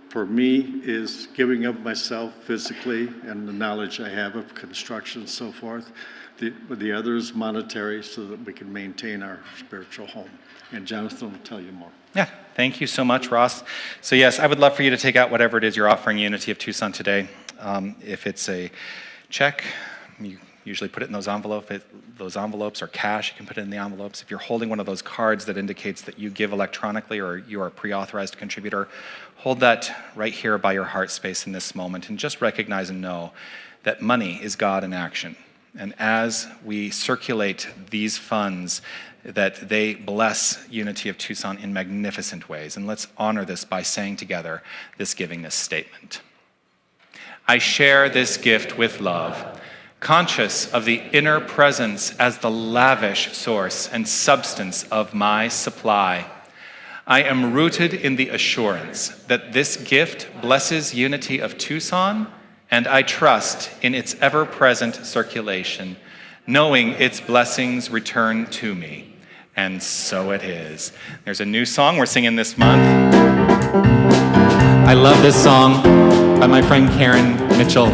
for me, is giving of myself physically and the knowledge I have of construction and so forth. The other is monetary, so that we can maintain our spiritual home. And Jonathan will tell you more. Yeah, thank you so much, Ross. So yes, I would love for you to take out whatever it is you're offering Unity of Tucson today. If it's a check, you usually put it in those envelopes, or cash, you can put it in the envelopes. If you're holding one of those cards that indicates that you give electronically or you are a pre-authorized contributor, hold that right here by your heart space in this moment, and just recognize and know that money is God in action. And as we circulate these funds, that they bless Unity of Tucson in magnificent ways. And let's honor this by saying together this statement. I share this gift with love, conscious of the inner presence as the lavish source and substance of my supply. I am rooted in the assurance that this gift blesses Unity of Tucson, and I trust in its ever-present circulation, knowing its blessings return to me. And so it is. There's a new song we're singing this month. I love this song by my friend Karen Mitchell.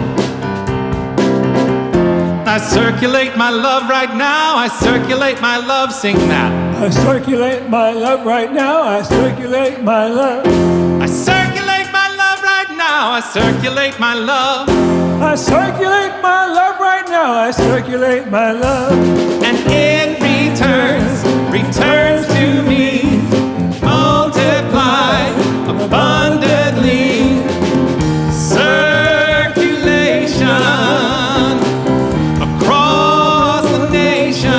I circulate my love right now. I circulate my love. Sing that. I circulate my love right now. I circulate my love. I circulate my love right now. I circulate my love. I circulate my love right now. I circulate my love. And it returns to me, multiply abundantly. Circulation across the nation.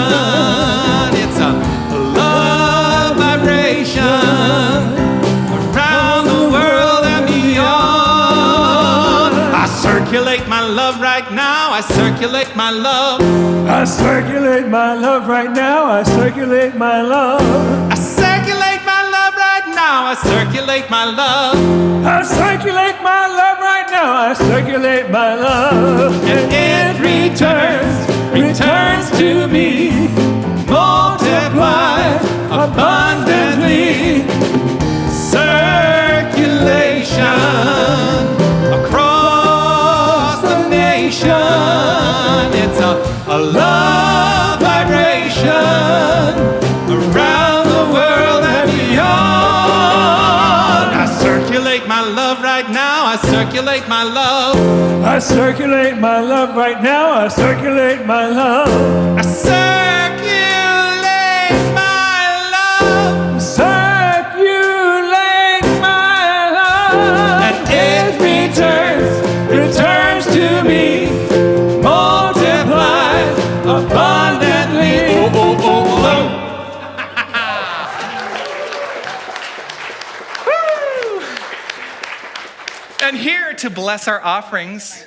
It's a love vibration around the world and beyond. I circulate my love right now. I circulate my love. I circulate my love right now. I circulate my love. I circulate my love right now. I circulate my love. I circulate my love right now. I circulate my love. And it returns to me, multiply abundantly. Circulation across the nation. It's a love vibration around the world and beyond. I circulate my love right now. I circulate my love. I circulate my love right now. I circulate my love. I circulate my love. Circulate my love. And it returns to me, multiplied abundantly. Oh, oh, oh, Woo! And here to bless our offerings,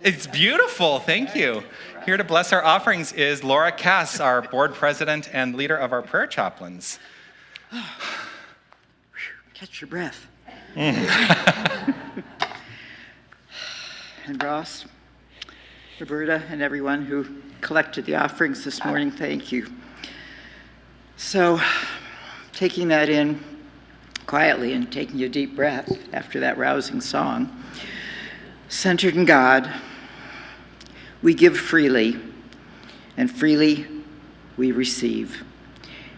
it's beautiful, thank you. Here to bless our offerings is Laura Cass, our board president and leader of our prayer chaplains. Catch your breath. And Ross, Roberta, and everyone who collected the offerings this morning, thank you. So, taking that in quietly and taking a deep breath after that rousing song, centered in God, we give freely, and freely we receive,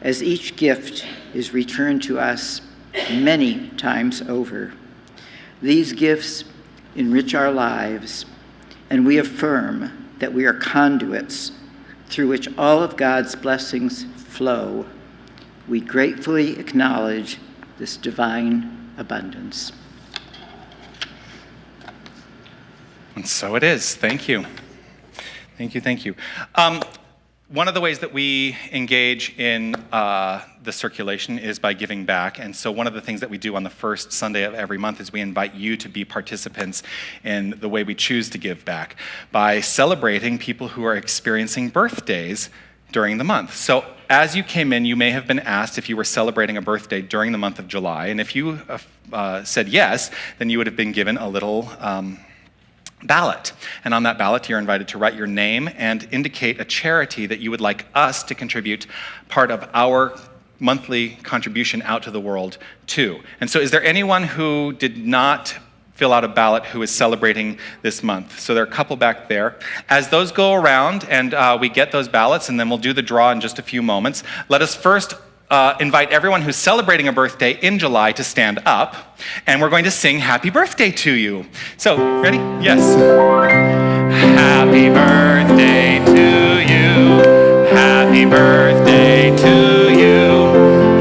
as each gift is returned to us many times over. These gifts enrich our lives, and we affirm that we are conduits through which all of God's blessings flow. We gratefully acknowledge this divine abundance. And so it is. Thank you. Thank you, thank you. One of the ways that we engage in the circulation is by giving back. And so one of the things that we do on the first Sunday of every month is we invite you to be participants in the way we choose to give back by celebrating people who are experiencing birthdays during the month. So as you came in, you may have been asked if you were celebrating a birthday during the month of July. And if you said yes, then you would have been given a little ballot. And on that ballot, you're invited to write your name and indicate a charity that you would like us to contribute part of our monthly contribution out to the world to. And so is there anyone who did not fill out a ballot who is celebrating this month? So there are a couple back there. As those go around and we get those ballots, and then we'll do the draw in just a few moments, let us first invite everyone who's celebrating a birthday in July to stand up, and we're going to sing Happy Birthday to you. So, ready? Yes. Happy birthday to you. Happy birthday to you.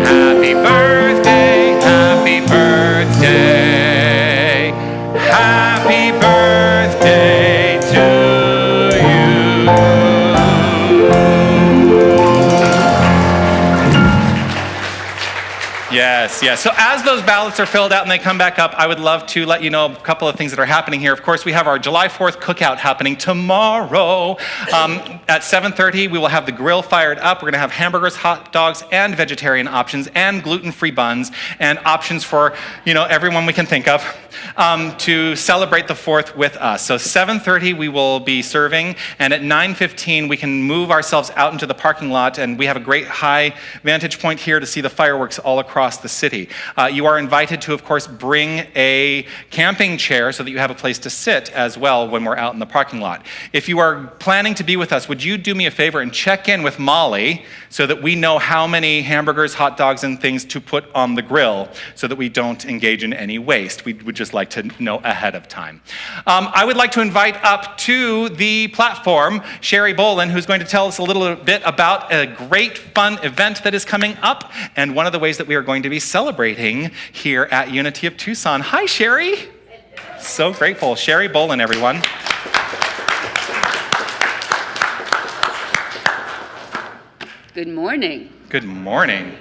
Happy birthday, happy birthday. Happy birthday to you. Yes, yes. So as those ballots are filled out and they come back up, I would love to let you know a couple of things that are happening here. Of course, we have our July 4th cookout happening tomorrow. At 7:30, we will have the grill fired up. We're going to have hamburgers, hot dogs, and vegetarian options, and gluten-free buns, and options for, everyone we can think of to celebrate the 4th with us. So 7:30, we will be serving, and at 9:15, we can move ourselves out into the parking lot, and we have a great high vantage point here to see the fireworks all across the city. You are invited to, of course, bring a camping chair so that you have a place to sit as well when we're out in the parking lot. If you are planning to be with us, would you do me a favor and check in with Molly so that we know how many hamburgers, hot dogs, and things to put on the grill so that we don't engage in any waste? We would just like to know ahead of time. I would like to invite up to the platform Sherry Bolin, who's going to tell us a little bit about a great fun event that is coming up, and one of the ways that we are going to be celebrating here at Unity of Tucson. Hi, Sherry. So grateful. Sherry Bolin, everyone. Good morning. Good morning.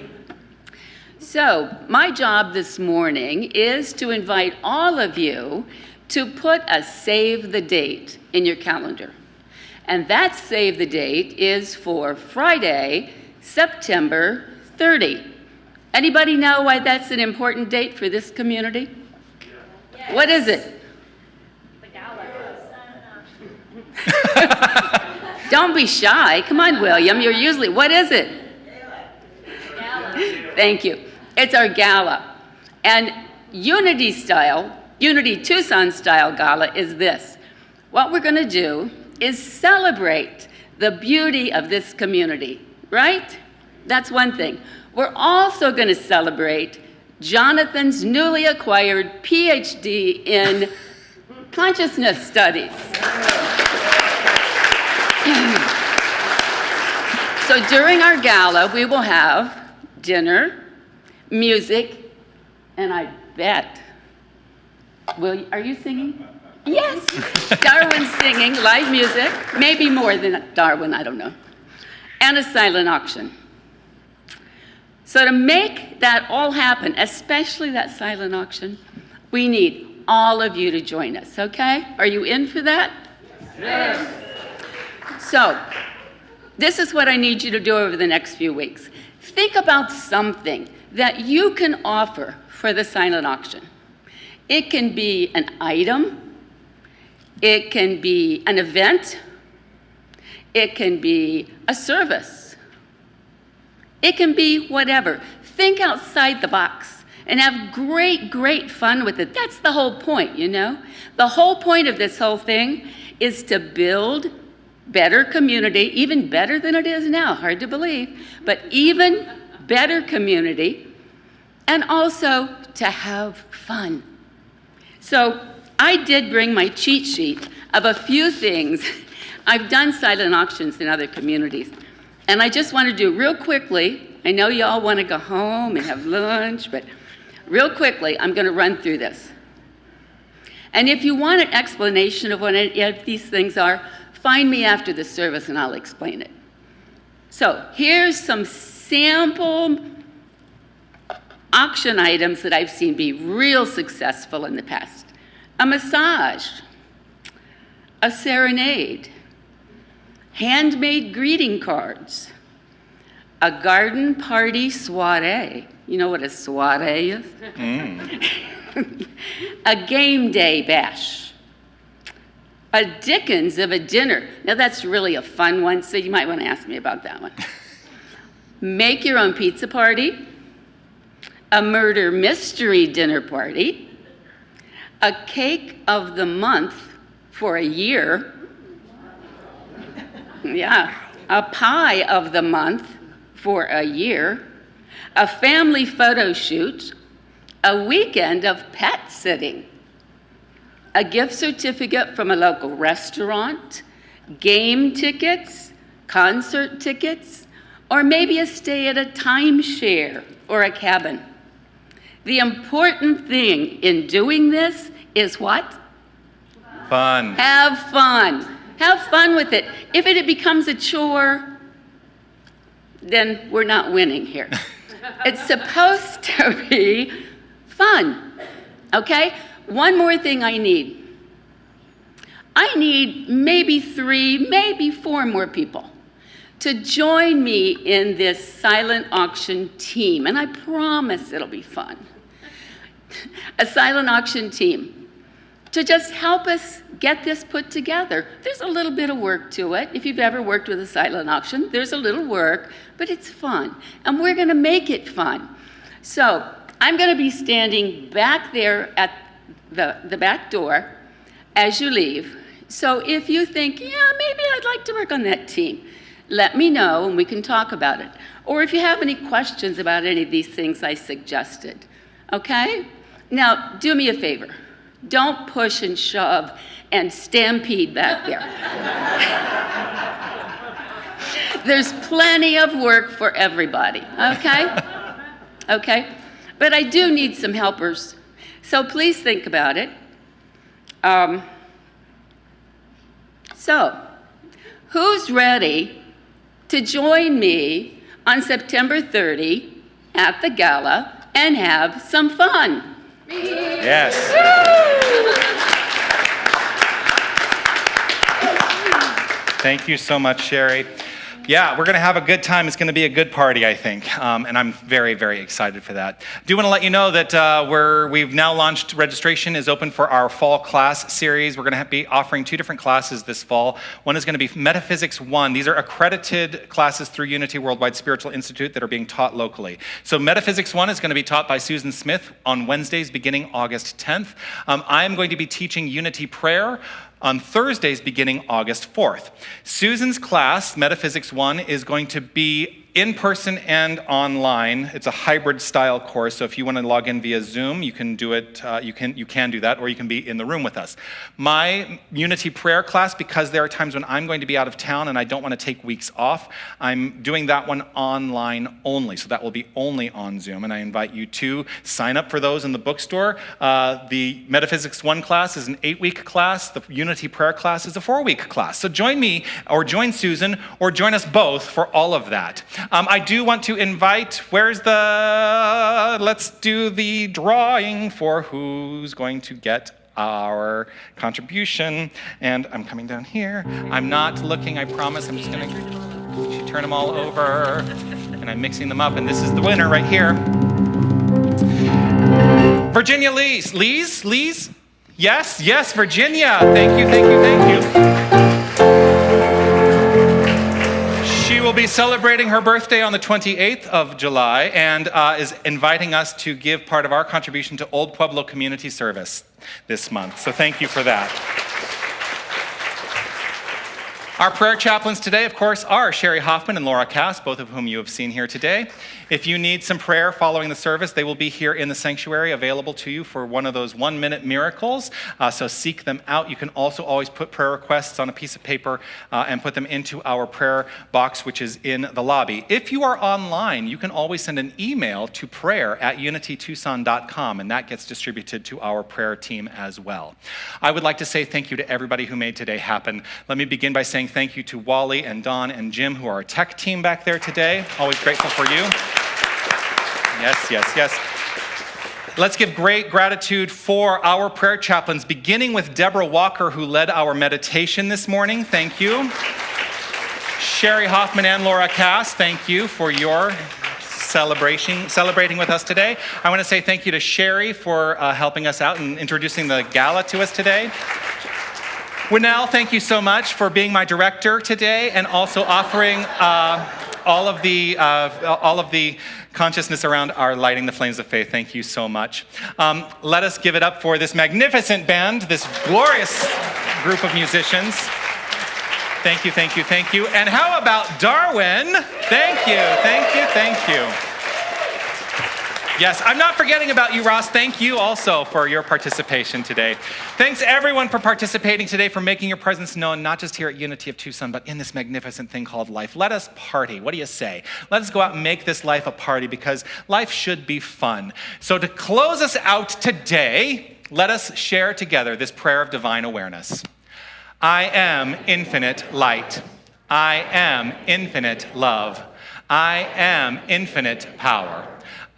So, my job this morning is to invite all of you to put a save the date in your calendar. And that save the date is for Friday, September 30. Anybody know why that's an important date for this community? Yes. What is it? The gala. Don't be shy. Come on, William. You're usually, what is it? Gala. Thank you. It's our gala. And Unity Tucson style gala is this. What we're going to do is celebrate the beauty of this community, right? That's one thing. We're also going to celebrate Jonathan's newly acquired PhD in consciousness studies. So during our gala, we will have dinner, music, and I bet, are you singing? Yes, Darwin's singing, live music, maybe more than Darwin, I don't know, and a silent auction. So to make that all happen, especially that silent auction, we need all of you to join us, okay? Are you in for that? Yes. So, this is what I need you to do over the next few weeks. Think about something that you can offer for the silent auction. It can be an item, it can be an event, it can be a service, it can be whatever. Think outside the box and have great, great fun with it. That's the whole point, you know? The whole point of this whole thing is to build better community, even better than it is now, hard to believe, but even better community, and also to have fun. So I did bring my cheat sheet of a few things. I've done silent auctions in other communities, and I just want to do real quickly. I know you all want to go home and have lunch, but real quickly, I'm going to run through this. And if you want an explanation of what any of these things are, find me after the service and I'll explain it. So here's some sample auction items that I've seen be real successful in the past. A massage, a serenade, handmade greeting cards, a garden party soiree. You know what a soiree is? A game day bash. A Dickens of a dinner. Now that's really a fun one, so you might want to ask me about that one. Make your own pizza party. A murder mystery dinner party. A cake of the month for a year. Yeah. A pie of the month for a year. A family photo shoot. A weekend of pet sitting. A gift certificate from a local restaurant, game tickets, concert tickets, or maybe a stay at a timeshare or a cabin. The important thing in doing this is what? Fun. Have fun. Have fun with it. If it becomes a chore, then we're not winning here. It's supposed to be fun, okay? One more thing I need. I need maybe 3, maybe 4 more people to join me in this silent auction team, and I promise it'll be fun. A silent auction team to just help us get this put together. There's a little bit of work to it. If you've ever worked with a silent auction, there's a little work, but it's fun, and we're gonna make it fun. So I'm gonna be standing back there at the back door as you leave. So if you think, yeah, maybe I'd like to work on that team, let me know and we can talk about it. Or if you have any questions about any of these things I suggested, okay? Now, do me a favor. Don't push and shove and stampede back there. There's plenty of work for everybody, okay? Okay? But I do need some helpers. So please think about it. So, who's ready to join me on September 30 at the gala and have some fun? Yes. Thank you so much, Sherry. Yeah, we're going to have a good time. It's going to be a good party, I think, and I'm very, very excited for that. I do want to let you know that we've now launched, registration is open for our fall class series. We're going to be offering 2 different classes this fall. One is going to be Metaphysics 1. These are accredited classes through Unity Worldwide Spiritual Institute that are being taught locally. So Metaphysics 1 is going to be taught by Susan Smith on Wednesdays beginning August 10th. I'm going to be teaching Unity Prayer on Thursdays beginning August 4th. Susan's class, Metaphysics 1, is going to be in person and online. It's a hybrid style course, so if you want to log in via Zoom, you can do it. You can do that, or you can be in the room with us. My Unity Prayer class, because there are times when I'm going to be out of town and I don't want to take weeks off, I'm doing that one online only, so that will be only on Zoom, and I invite you to sign up for those in the bookstore. The Metaphysics 1 class is an 8-week class. The Unity Prayer class is a 4-week class. So join me, or join Susan, or join us both for all of that. I do want to invite, let's do the drawing for who's going to get our contribution. And I'm coming down here. I'm not looking, I promise. I'm just going to turn them all over. And I'm mixing them up. And this is the winner right here. Virginia Lees. Lees? Yes, Virginia. Thank you. She will be celebrating her birthday on the 28th of July and is inviting us to give part of our contribution to Old Pueblo Community Service this month. So thank you for that. Our prayer chaplains today, of course, are Sherry Hoffman and Laura Cass, both of whom you have seen here today. If you need some prayer following the service, they will be here in the sanctuary available to you for one of those 1-minute miracles. So seek them out. You can also always put prayer requests on a piece of paper and put them into our prayer box, which is in the lobby. If you are online, you can always send an email to prayer@unitytucson.com, and that gets distributed to our prayer team as well. I would like to say thank you to everybody who made today happen. Let me begin by saying thank you to Wally and Don and Jim, who are our tech team back there today. Always grateful for you. Yes. Let's give great gratitude for our prayer chaplains, beginning with Deborah Walker, who led our meditation this morning. Thank you. Sherry Hoffman and Laura Cass, thank you for your celebrating with us today. I want to say thank you to Sherry for helping us out and introducing the gala to us today. Winnell, thank you so much for being my director today and also offering all of the consciousness around our Lighting the Flames of Faith. Thank you so much. Let us give it up for this magnificent band, this glorious group of musicians. Thank you, thank you, thank you. And how about Darwin? Thank you, thank you, thank you. Yes, I'm not forgetting about you, Ross. Thank you also for your participation today. Thanks everyone for participating today, for making your presence known, not just here at Unity of Tucson, but in this magnificent thing called life. Let us party. What do you say? Let us go out and make this life a party because life should be fun. So to close us out today, let us share together this prayer of divine awareness. I am infinite light. I am infinite love. I am infinite power.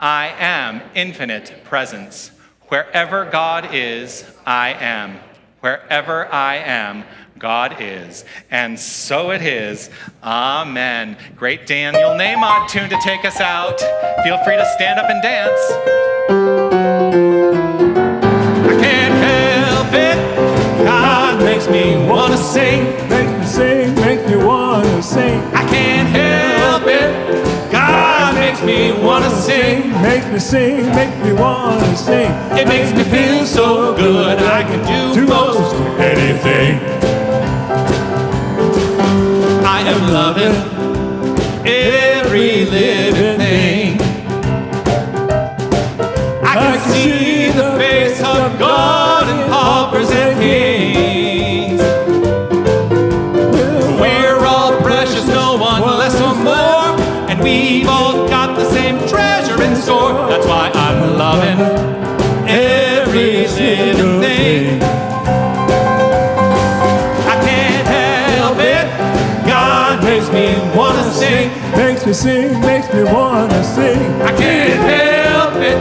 I am infinite presence. Wherever God is, I am. Wherever I am, God is. And so it is. Amen. Great Daniel Nahmod tune to take us out. Feel free to stand up and dance. I can't help it. God makes me want to sing. Make me sing, make me wanna sing. I can't help it. God makes me want to sing. Make me sing, make me wanna sing. It makes me feel so good I can do most anything. I am loving every living thing. I can see the face of God in paupers and kings. We're all precious, no one less or more, and we've all got the same treasure in store. That's why I'm loving every living thing. I can't help it. God makes me wanna sing. Makes me sing, makes me wanna sing. I can't help it.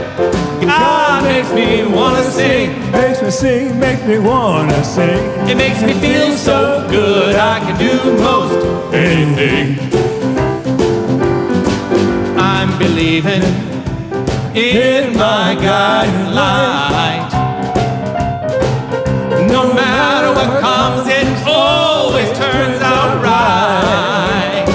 God makes me wanna sing. Makes me sing, makes me wanna sing. It makes me feel so good I can do most Anything. I'm believing in my guiding light. No matter what comes, it always turns out right.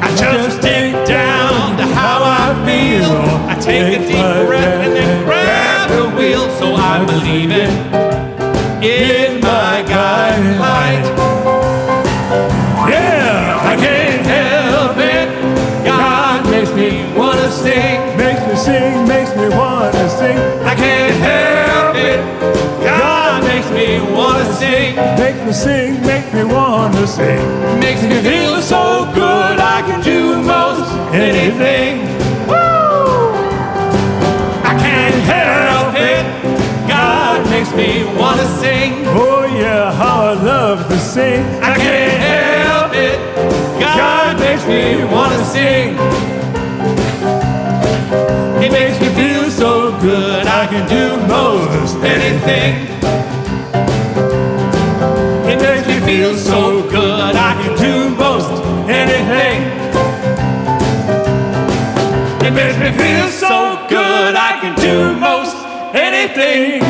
I just dig down to how I feel. I take a deep breath and then grab the wheel. So I'm believing in my guiding light. Yeah, I can't help it. God makes me wanna sing. makes me sing, makes me wanna sing. I can't help it. God makes me wanna sing. Make me sing, make me wanna sing. Makes me feel so good I can do most anything. Woo! I can't help it. God makes me wanna sing. Oh yeah, how I love to sing. I can't help it. God makes me wanna sing. It makes me feel so good I can do most anything. It makes me feel so good I can do most anything. It makes me feel so good I can do most anything.